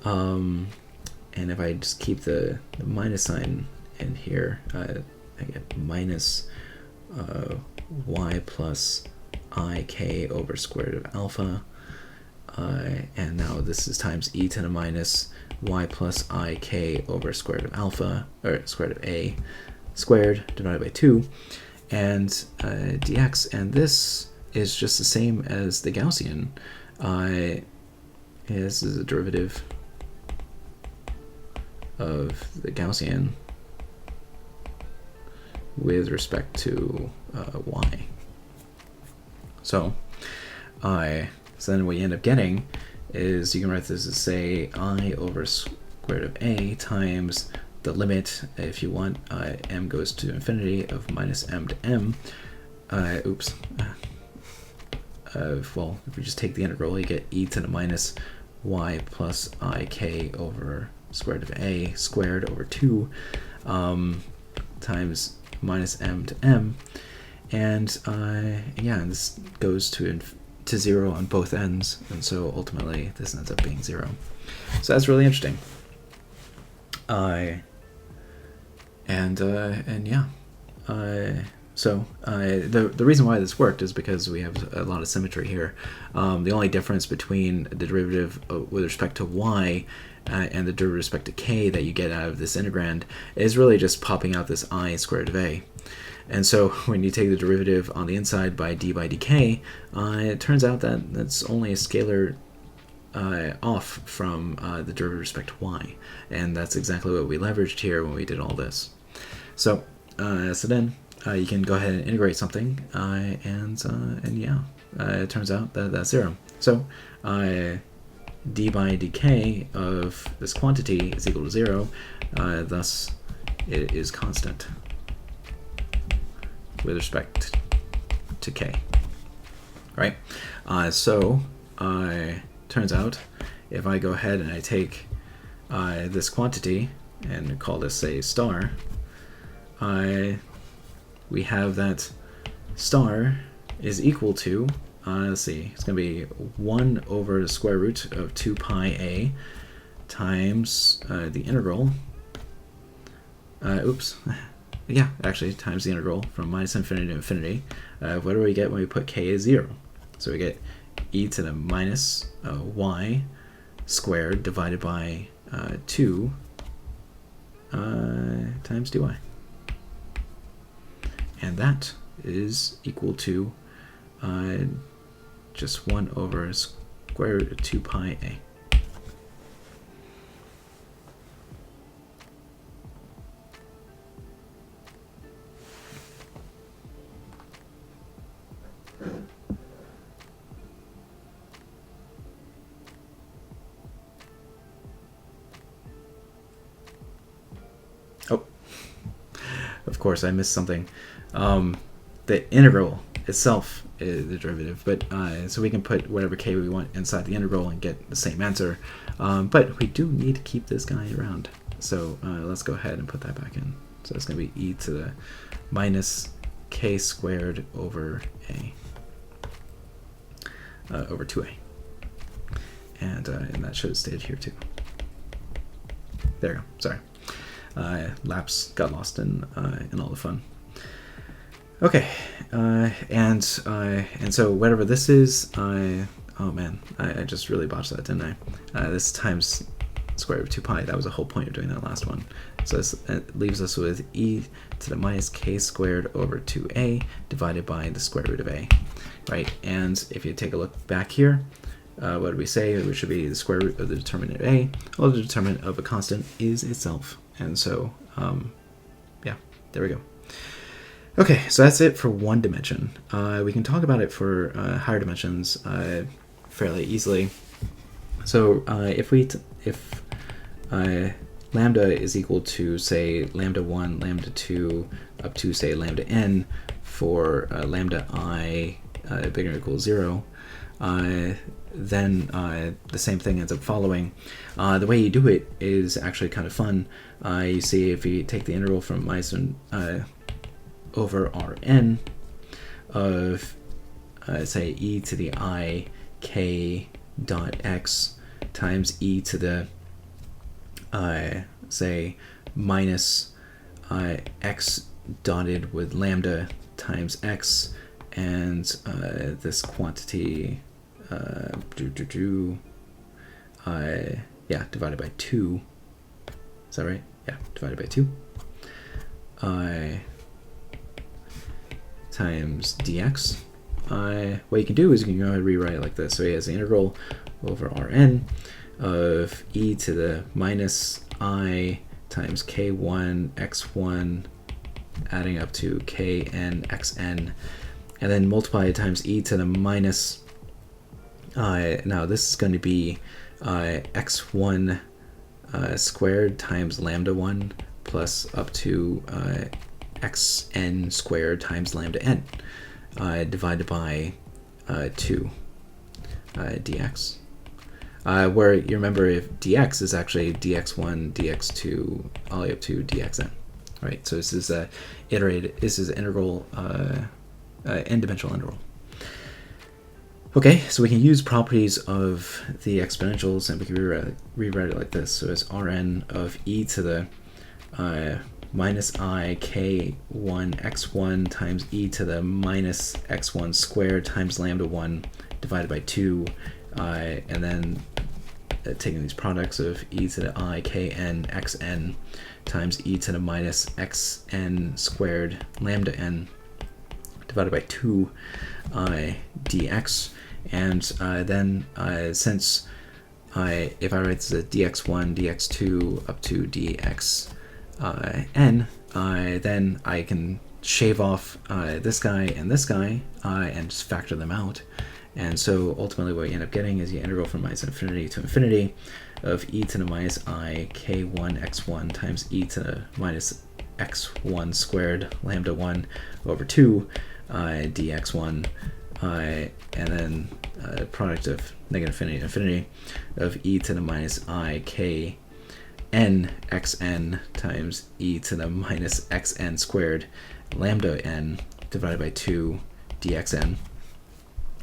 B: And if I just keep the minus sign in here, I get minus y plus I k over square root of alpha. And now this is times e to the minus y plus I k over square root of alpha, or square root of a squared divided by 2, and dx. And this is just the same as the Gaussian. This is a derivative of the Gaussian with respect to y. So then what you end up getting is you can write this as, say, I over square root of a times the limit, if you want, m goes to infinity of minus m to m. Well, if we just take the integral, you get e to the minus y plus I k over square root of a squared over 2 times minus m to m. And yeah, this goes to 0 on both ends, and so ultimately this ends up being 0. So that's really interesting. So the reason why this worked is because we have a lot of symmetry here. The only difference between the derivative with respect to y and the derivative with respect to k that you get out of this integrand is really just popping out this I square root of a. And so when you take the derivative on the inside by d by dk, it turns out that that's only a scalar off from the derivative with respect to y, and that's exactly what we leveraged here when we did all this. So then you can go ahead and integrate something, and yeah, it turns out that that's 0. So d by dk of this quantity is equal to 0, thus it is constant with respect to k. Right? So turns out if I go ahead and I take this quantity and call this, say, star, we have that star is equal to, let's see, it's going to be 1 over the square root of 2 pi a times the integral, yeah, actually, times the integral from minus infinity to infinity. What do we get when we put k as 0? So we get e to the minus y squared divided by 2 times dy. And that is equal to just 1 over square root of 2 pi a. Oh, of course I missed something. The integral itself is the derivative, but so we can put whatever k we want inside the integral and get the same answer. But we do need to keep this guy around. So let's go ahead and put that back in. So it's going to be e to the minus k squared over a over 2a. And that should have stayed here too. There you go. Sorry. Lapse got lost in all the fun. Okay, and so whatever this is, oh man, I just really botched that, didn't I? This times square root of 2 pi. That was the whole point of doing that last one. So this leaves us with e to the minus k squared over 2a divided by the square root of a, right? And if you take a look back here, what did we say? It should be the square root of the determinant of a. Well, the determinant of a constant is itself. And so, yeah, there we go. Okay, so that's it for one dimension. We can talk about it for higher dimensions fairly easily. So if lambda is equal to, say, lambda 1, lambda 2, up to, say, lambda n for lambda I bigger or equal to 0, then the same thing ends up following. The way you do it is actually kind of fun. You see, if you take the integral from minus over Rn of, say, e to the I k dot x times e to the, say, minus x dotted with lambda times x, and this quantity, yeah, divided by 2. Is that right? Yeah, divided by 2. Times dx. What you can do is you can go ahead and rewrite it like this. So he has the integral over Rn of e to the minus I times k1 x1 adding up to kn xn, and then multiply it times e to the minus, now this is going to be x1 squared times lambda 1 plus up to xn squared times lambda n divided by 2 dx. Where you remember, if dx is actually dx1, dx2, all the way up to dxn, right? So this is this is integral, n-dimensional integral. Okay, so we can use properties of the exponentials, and we can rewrite it like this. So it's Rn of e to the minus I k1 x1 times e to the minus x1 squared times lambda 1 divided by 2, and then taking these products of e to the I kn xn times e to the minus xn squared lambda n divided by 2 dx. And then since if I write this as dx1, dx2 up to dx n, then I can shave off this guy and just factor them out. And so ultimately what you end up getting is the integral from minus infinity to infinity of e to the minus I k1 x1 times e to the minus x1 squared lambda 1 over 2 dx1, and then product of negative infinity to infinity of e to the minus I k n xn times e to the minus xn squared lambda n divided by 2 dxn.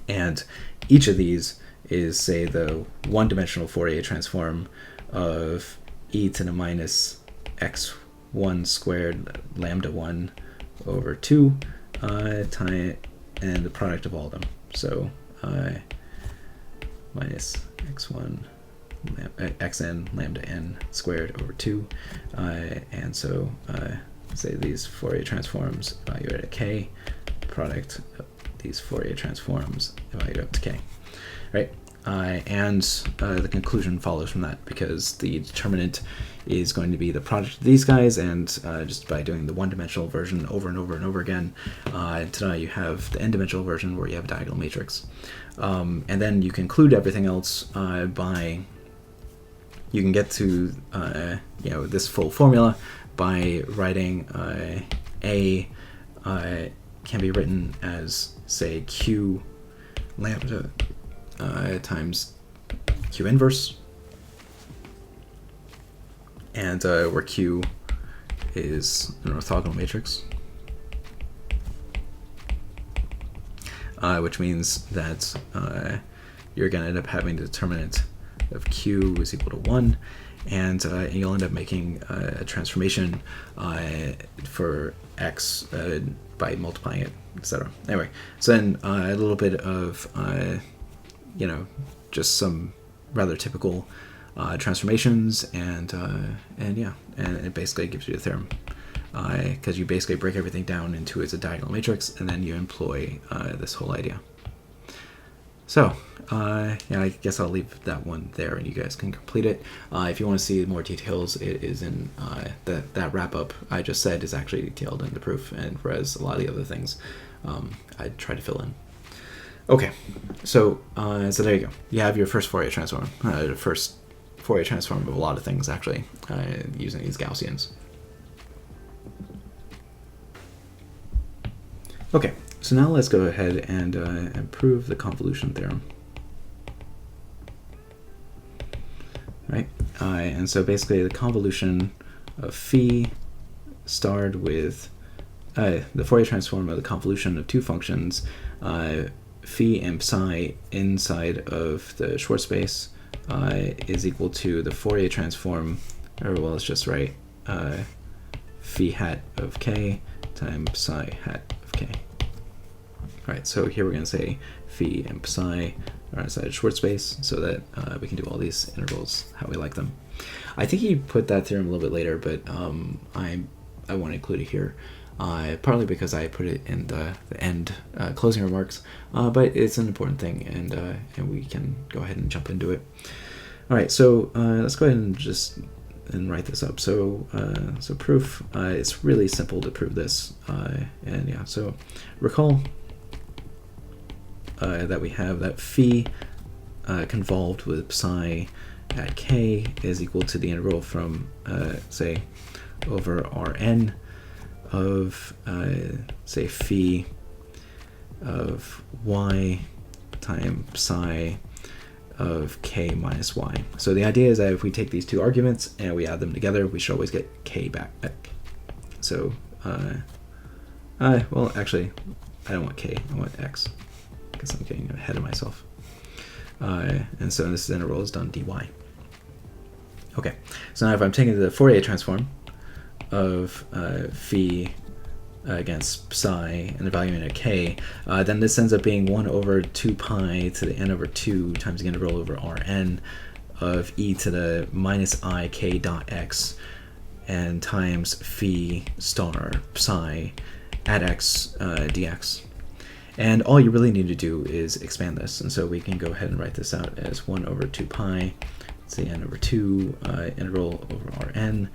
B: And each of these is, say, the one-dimensional Fourier transform of e to the minus x1 squared lambda 1 over 2 time, and the product of all of them. So minus x1 xn lambda n squared over 2. And so say these Fourier transforms evaluate at k, product of these Fourier transforms evaluate up to k, right? And the conclusion follows from that, because the determinant is going to be the product of these guys, and just by doing the one-dimensional version over and over and over again, until you have the n-dimensional version where you have a diagonal matrix. And then you conclude everything else by, you can get to this full formula by writing A can be written as, say, Q lambda times Q inverse, and where Q is an orthogonal matrix, which means that you're going to end up having the determinant of Q is equal to 1, and you'll end up making a transformation for X by multiplying it, etc. Anyway, so then a little bit of, just some rather typical transformations, and it basically gives you a theorem, because you basically break everything down into as a diagonal matrix, and then you employ this whole idea. So, I guess I'll leave that one there, and you guys can complete it. If you want to see more details, it is in that wrap-up I just said is actually detailed in the proof, and whereas a lot of the other things I try to fill in. Okay, so there you go. You have your first Fourier transform, the first Fourier transform of a lot of things, actually, using these Gaussians. Okay, so now let's go ahead and prove the convolution theorem. Right, and so basically the convolution of phi starred with the Fourier transform of the convolution of two functions, phi and psi inside of the Schwarz space is equal to the Fourier transform, or well, let's just write phi hat of k times psi hat of k. All right, so here we're going to say phi and psi are inside of Schwarz space, so that we can do all these integrals how we like them. I think he put that theorem a little bit later, but I want to include it here, partly because I put it in the end closing remarks, but it's an important thing, and we can go ahead and jump into it. All right, so let's go ahead and write this up. So proof, it's really simple to prove this, and yeah, so recall that we have that phi convolved with psi at k is equal to the integral from, say, over Rn of, say, phi of y times psi of k minus y. So the idea is that if we take these two arguments and we add them together, we should always get k back. So, well, actually, I don't want k, I want x, because I'm getting ahead of myself. And so this integral is done dy. Okay, so now if I'm taking the Fourier transform of phi against psi and evaluating at k, then this ends up being 1 over 2 pi to the n over 2 times the integral over Rn of e to the minus I k dot x and times phi star psi at x dx. And all you really need to do is expand this, and so we can go ahead and write this out as 1 over 2 pi to the n over 2 integral over Rn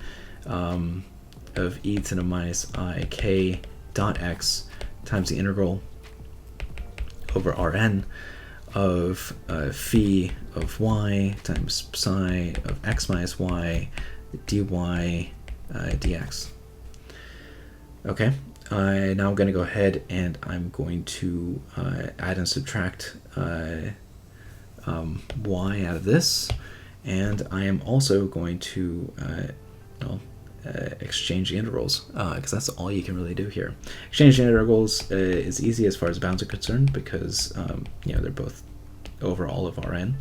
B: of e to the minus I k dot x times the integral over Rn of phi of y times psi of x minus y dy dx. Okay, now I'm going to go ahead and I'm going to add and subtract y out of this, and I am also going to exchange the integrals, because that's all you can really do here. Exchange the integrals is easy as far as bounds are concerned, because they're both over all of Rn.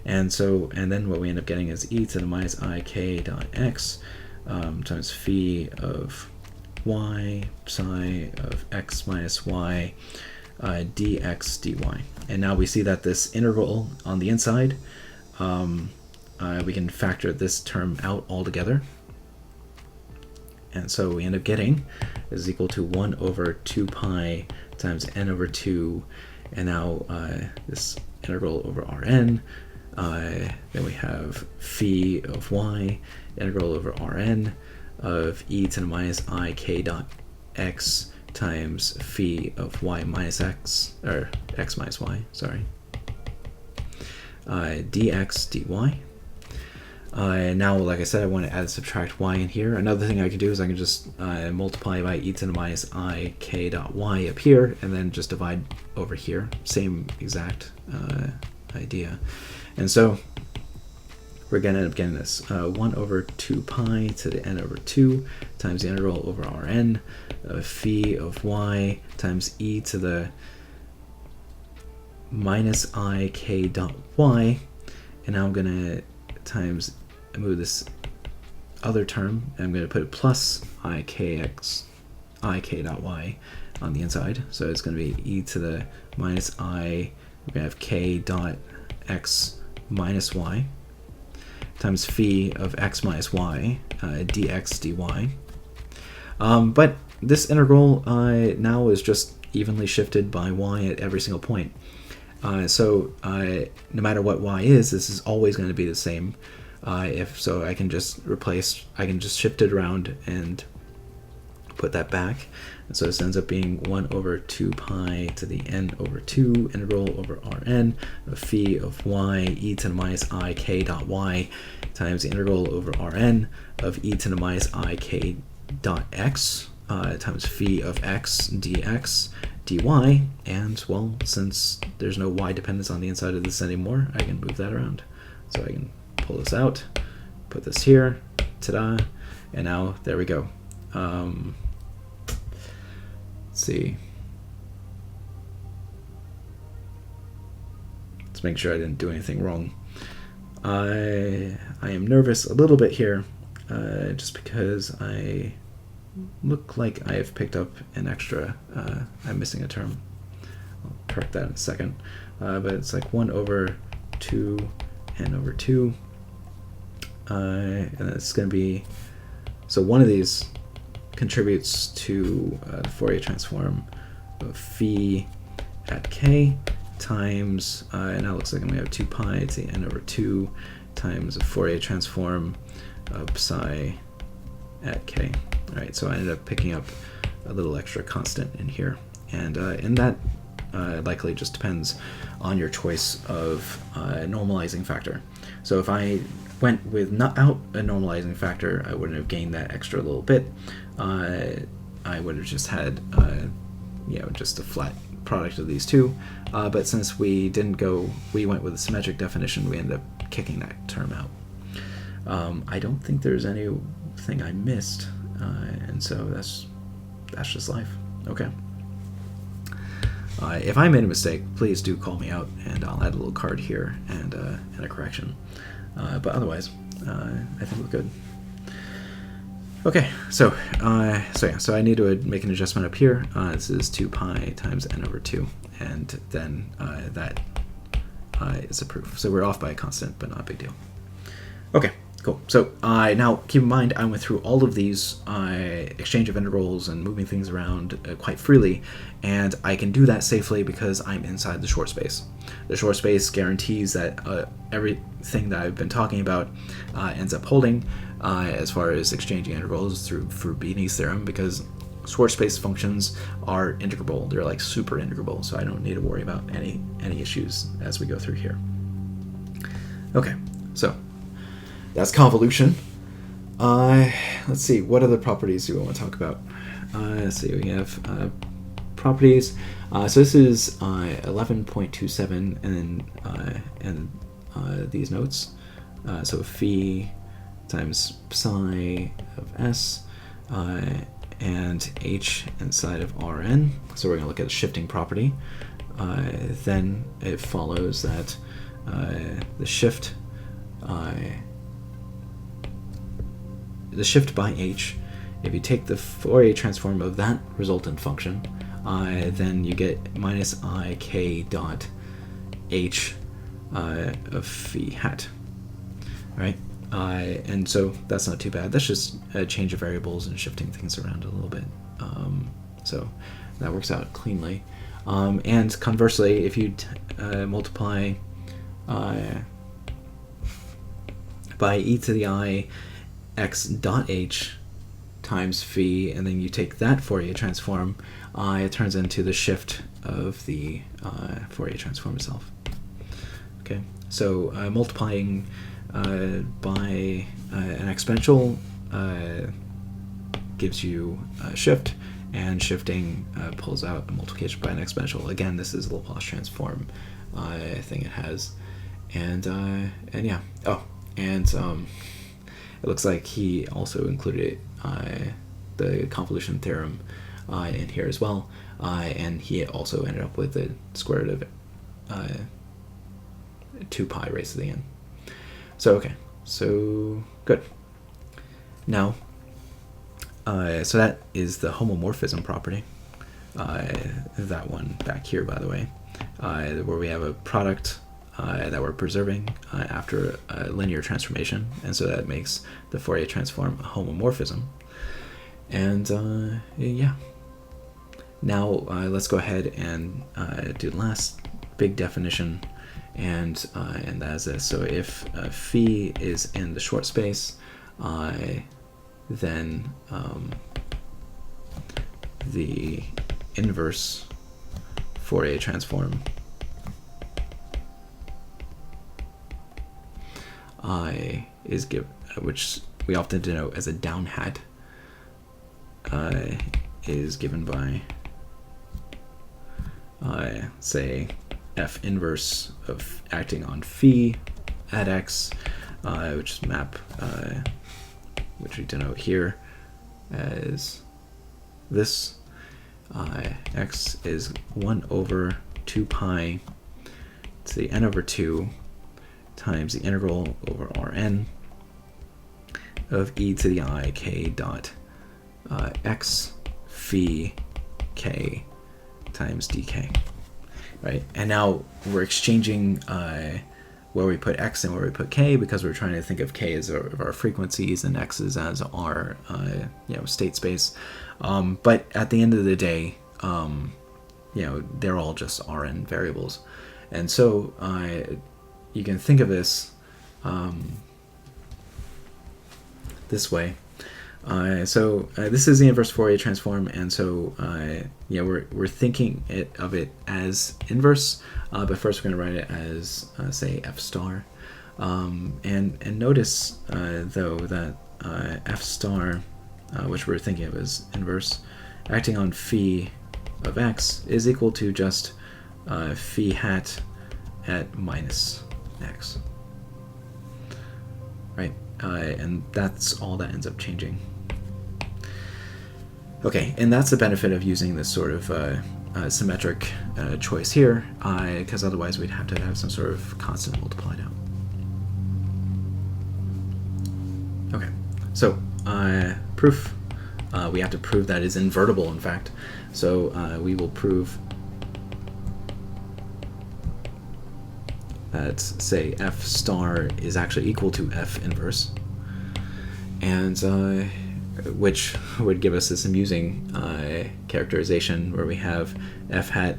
B: And then what we end up getting is e to the minus I k dot x times phi of y psi of x minus y dx dy. And now we see that this integral on the inside, we can factor this term out altogether. And so we end up getting is equal to 1 over 2 pi times n over 2, and now this integral over Rn. Then we have phi of y, integral over Rn of e to the minus I k dot x times phi of y minus x, or x minus y, sorry, dx dy. Now, like I said, I want to add and subtract y in here. Another thing I can do is I can just multiply by e to the minus I k dot y up here, and then just divide over here. Same exact idea. And so we're going to end up getting this 1 over 2 pi to the n over 2 times the integral over Rn of phi of y times e to the minus I k dot y. And now I'm going to move this other term, and I'm going to put plus I k dot y on the inside. So it's going to be e to the minus I, we're going to have k dot x minus y times phi of x minus y dx dy. But this integral now is just evenly shifted by y at every single point. So no matter what y is, this is always going to be the same. So I can just shift it around and put that back. And so this ends up being 1 over 2 pi to the n over 2 integral over Rn of phi of y e to the minus I k dot y times the integral over Rn of e to the minus I k dot x times phi of x dx dy. And, well, since there's no y dependence on the inside of this anymore, I can move that around. So I can pull this out, put this here, ta-da, and now there we go. Let's see. Let's make sure I didn't do anything wrong. I am nervous a little bit here, just because I look like I have picked up an extra, I'm missing a term. I'll correct that in a second. But it's like 1 over 2 n over 2. And it's going to be, so one of these contributes to the Fourier transform of phi at k times, and now it looks like I'm going to have 2 pi to the n over 2 times the Fourier transform of psi at k. All right, so I ended up picking up a little extra constant in here, and that likely just depends on your choice of normalizing factor. So if I went without a normalizing factor, I wouldn't have gained that extra little bit. I would have just had just a flat product of these two. But since we went with a symmetric definition, we ended up kicking that term out. I don't think there's anything I missed, and so that's just life. Okay. If I made a mistake, please do call me out, and I'll add a little card here and a correction. But otherwise, I think we're good. Okay, so I need to make an adjustment up here. This is 2 pi times n over 2, and then that is a proof. So we're off by a constant, but not a big deal. Okay, Cool. So now keep in mind, I went through all of these exchange of integrals and moving things around quite freely, and I can do that safely because I'm inside the short space. The short space guarantees that everything that I've been talking about ends up holding as far as exchanging integrals through Liveness theorem, because short space functions are integrable. They're like super integrable, so I don't need to worry about any issues as we go through here. Okay, so that's convolution. Let's see, what other properties do we want to talk about? Let's see, we have properties. So this is 11.27, and these notes. So phi times psi of s, and h inside of Rn. So we're going to look at a shifting property. Then it follows that the shift by h, if you take the Fourier transform of that resultant function, then you get minus ik dot h of phi hat, right? And so that's not too bad. That's just a change of variables and shifting things around a little bit. So that works out cleanly. And conversely, if you multiply by e to the I x dot h times phi, and then you take that Fourier transform, it turns into the shift of the Fourier transform itself. Okay, so multiplying by an exponential gives you a shift, and shifting pulls out a multiplication by an exponential. Again, this is the Laplace transform thing it has, and yeah. Oh, and it looks like he also included the convolution theorem in here as well, and he also ended up with the square root of 2 pi raised to the n. So okay, so good. Now, so that is the homomorphism property. That one back here, by the way, where we have a product that we're preserving after a linear transformation, and so that makes the Fourier transform a homomorphism. And yeah, now let's go ahead and do the last big definition, and that is this. So if phi is in the short space, then the inverse Fourier transform is given, which we often denote as a down hat, is given by say f inverse of acting on phi at x, which is map, which we denote here as this. X is 1 over 2 pi to the n over 2 times the integral over Rn of e to the I k dot x phi k times dk, right? And now we're exchanging where we put x and where we put k, because we're trying to think of k as our frequencies and x's as our state space. But at the end of the day, they're all just Rn variables, and so you can think of this this way. So this is the inverse Fourier transform, and so we're thinking of it as inverse, but first we're going to write it as say f star, and notice though that f star, which we're thinking of as inverse, acting on phi of x is equal to just phi hat at minus x, right? And that's all that ends up changing. Okay, and that's the benefit of using this sort of symmetric choice here, because otherwise we'd have to have some sort of constant multiplied out. Okay, so proof. We have to prove that is invertible, in fact. So we will prove that, say, f star is actually equal to f inverse. and which would give us this amusing characterization where we have f hat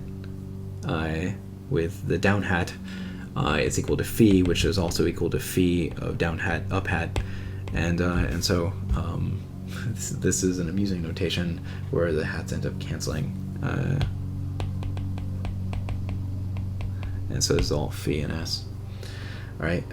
B: with the down hat is equal to phi, which is also equal to phi of down hat up hat, and so this is an amusing notation where the hats end up canceling, and so this is all phi and s. All right.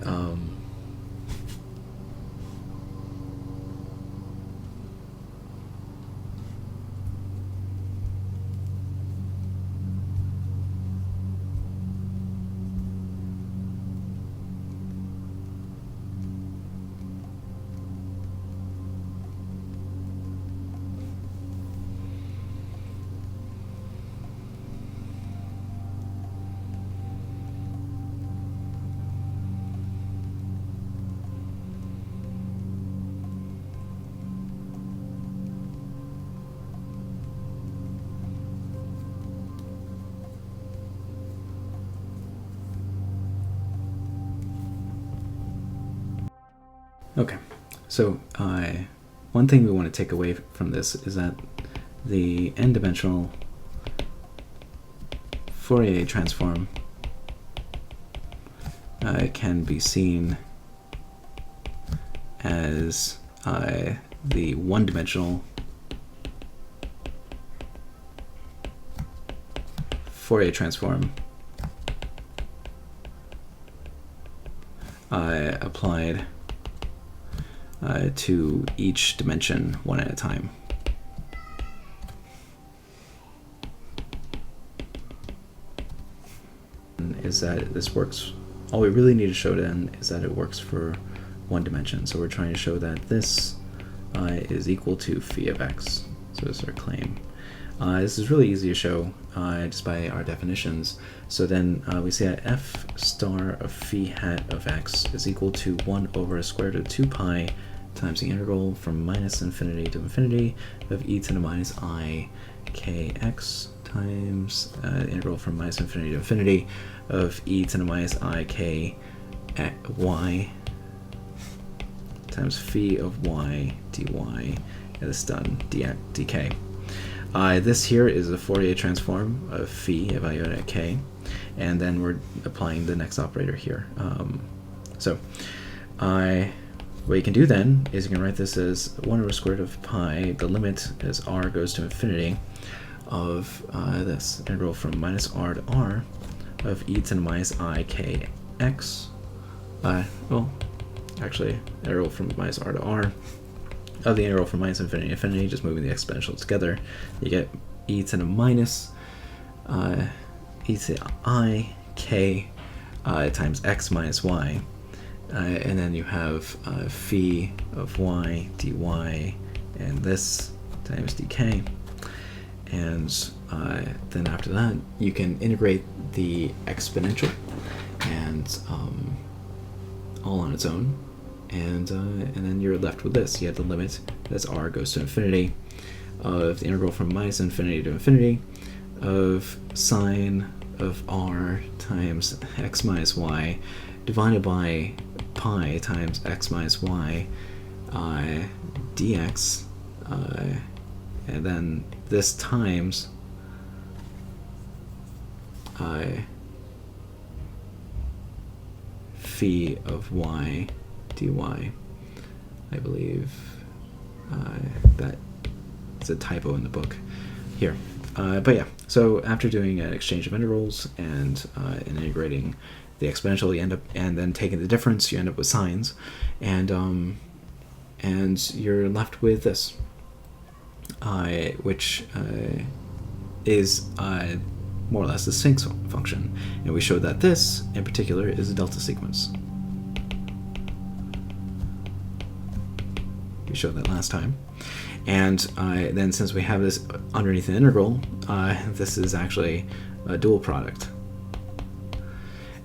B: Okay, so one thing we want to take away from this is that the n-dimensional Fourier transform can be seen as the one-dimensional Fourier transform applied to each dimension one at a time. Is that this works? All we really need to show then is that it works for one dimension. So we're trying to show that this is equal to phi of x. So this is our claim. This is really easy to show just by our definitions. So then we say that f star of phi hat of x is equal to 1 over square root of 2 pi times the integral from minus infinity to infinity of e to the minus I kx times the integral from minus infinity to infinity of e to the minus I k y times phi of y dy, and this done dk. This here is the Fourier transform of phi evaluated at k, and then we're applying the next operator here. What you can do then is you can write this as 1 over square root of pi, the limit as r goes to infinity, of this integral from minus r to r of e to the minus I k x. Well, actually, integral from minus r to r of the integral from minus infinity to infinity, just moving the exponentials together. You get e to the minus e to the I k times x minus y. And then you have phi of y dy, and this times dk. And then after that, you can integrate the exponential and all on its own. And then you're left with this. You have the limit as r goes to infinity of the integral from minus infinity to infinity of sine of r times x minus y divided by pi times x minus y dx, and then this times phi of y dy. I believe that is a typo in the book here. But yeah, so after doing an exchange of integrals and integrating the exponential, you end up, and then taking the difference, you end up with sines, and you're left with this, which is more or less the sinc function, and we showed that this in particular is a delta sequence. We showed that last time, and then since we have this underneath the integral, this is actually a dual product.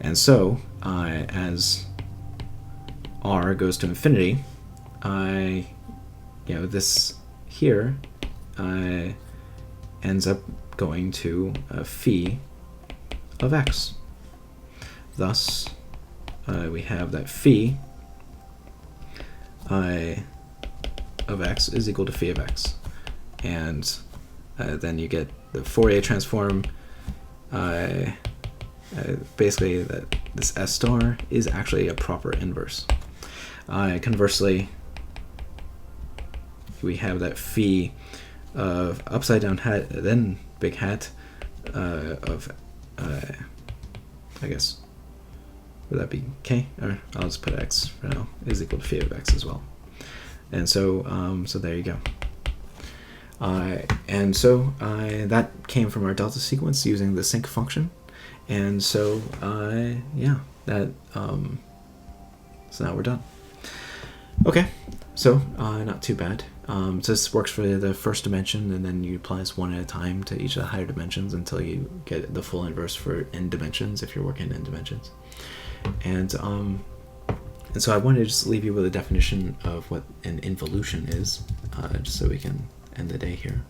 B: And so, as r goes to infinity, this here ends up going to phi of x. Thus, we have that phi of x is equal to phi of x. And then you get the Fourier transform. Basically, that this S star is actually a proper inverse. Conversely, we have that phi of upside down hat, then big hat of, I guess, would that be k? Or I'll just put x for now, is equal to phi of x as well. And so, so there you go. And so that came from our delta sequence using the sync function. And so, yeah, that, so now we're done. Okay, so not too bad. So this works for the first dimension, and then you apply this one at a time to each of the higher dimensions until you get the full inverse for n dimensions if you're working in n dimensions. And so I wanted to just leave you with a definition of what an involution is, just so we can end the day here.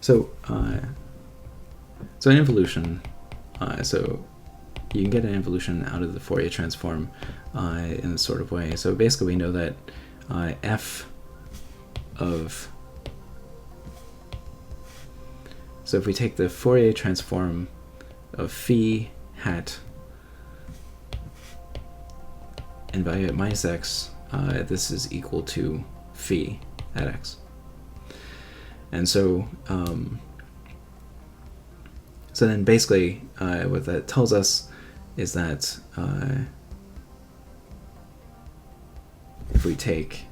B: So, so an involution, so you can get an involution out of the Fourier transform in this sort of way. So basically we know that f of, so if we take the Fourier transform of phi hat and value at minus x, this is equal to phi at x. And so, so then basically what that tells us is that if we take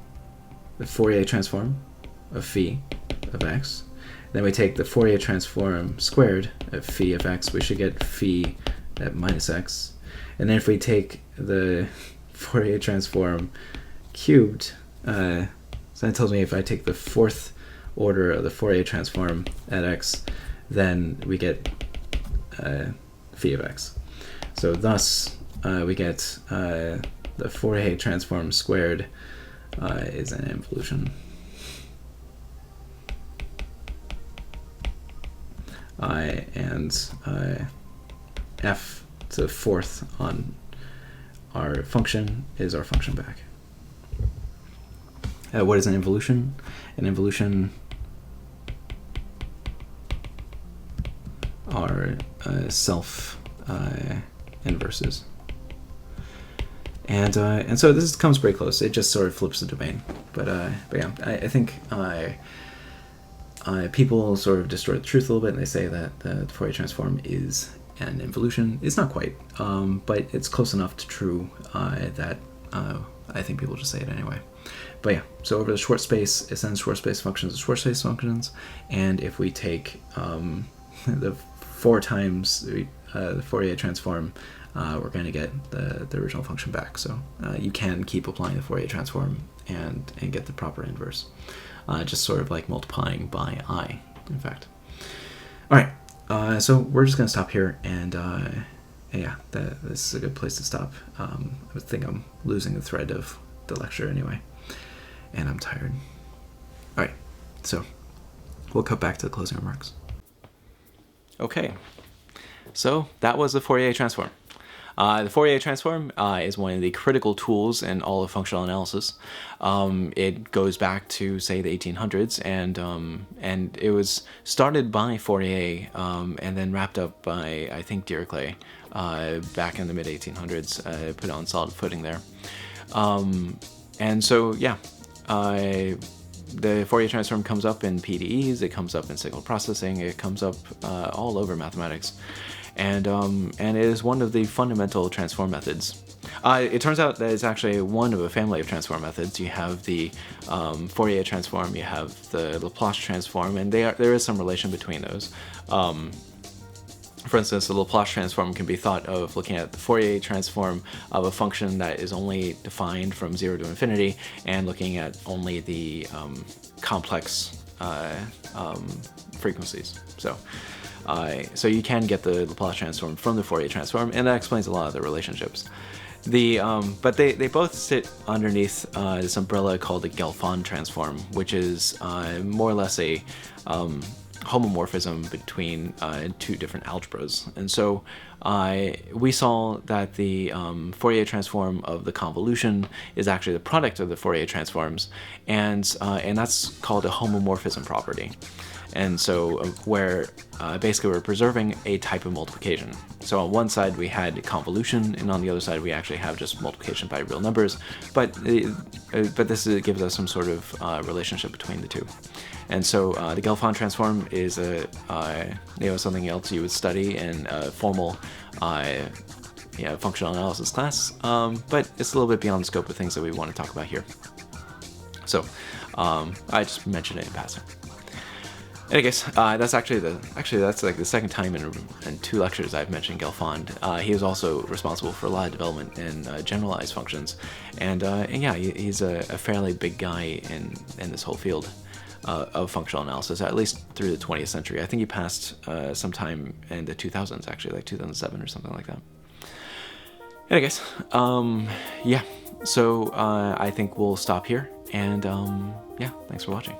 B: the Fourier transform of phi of x, then we take the Fourier transform squared of phi of x, we should get phi at minus x. And then if we take the Fourier transform cubed, so that tells me if I take the fourth order of the Fourier transform at x, then we get phi of x. So thus we get the Fourier transform squared is an involution. And f to the fourth on our function is our function back. What is an involution? An involution are self inverses. And so this comes pretty close. It just sort of flips the domain. But yeah, I think people sort of distort the truth a little bit, and they say that the Fourier transform is an involution. It's not quite, but it's close enough to true that I think people just say it anyway. But yeah, so over the short space, it sends short space functions to short space functions, and if we take the 4 times the Fourier transform, we're going to get the original function back. So you can keep applying the Fourier transform and get the proper inverse, just sort of like multiplying by I, in fact. All right, so we're just going to stop here, and yeah, this is a good place to stop. I think I'm losing the thread of the lecture anyway, and I'm tired. All right, so we'll cut back to the closing remarks.
A: Okay, so that was the Fourier transform. The Fourier transform is one of the critical tools in all of functional analysis. It goes back to, say, the 1800s, and it was started by Fourier and then wrapped up by, I think, Dirichlet back in the mid-1800s, put on solid footing there. And so, yeah, the Fourier transform comes up in PDEs, it comes up in signal processing, it comes up all over mathematics. And it is one of the fundamental transform methods. It turns out that it's actually one of a family of transform methods. You have the Fourier transform, you have the Laplace transform, and there is some relation between those. For instance, the Laplace transform can be thought of looking at the Fourier transform of a function that is only defined from 0 to infinity, and looking at only the complex frequencies. So you can get the Laplace transform from the Fourier transform, and that explains a lot of the relationships. But they both sit underneath this umbrella called the Gelfand transform, which is more or less a homomorphism between two different algebras. And so we saw that the Fourier transform of the convolution is actually the product of the Fourier transforms, and that's called a homomorphism property. And so where basically we're preserving a type of multiplication. So on one side we had convolution, and on the other side we actually have just multiplication by real numbers, but this gives us some sort of relationship between the two. And so the Gelfand transform is something else you would study in a formal functional analysis class, but it's a little bit beyond the scope of things that we want to talk about here. So I just mentioned it in passing. And I guess that's that's like the second time in 2 lectures I've mentioned Gelfand. He was also responsible for a lot of development in generalized functions, and he's a fairly big guy in this whole field of functional analysis, at least through the 20th century. I think he passed sometime in the 2000s, actually, like 2007 or something like that. And I guess, so I think we'll stop here, and thanks for watching.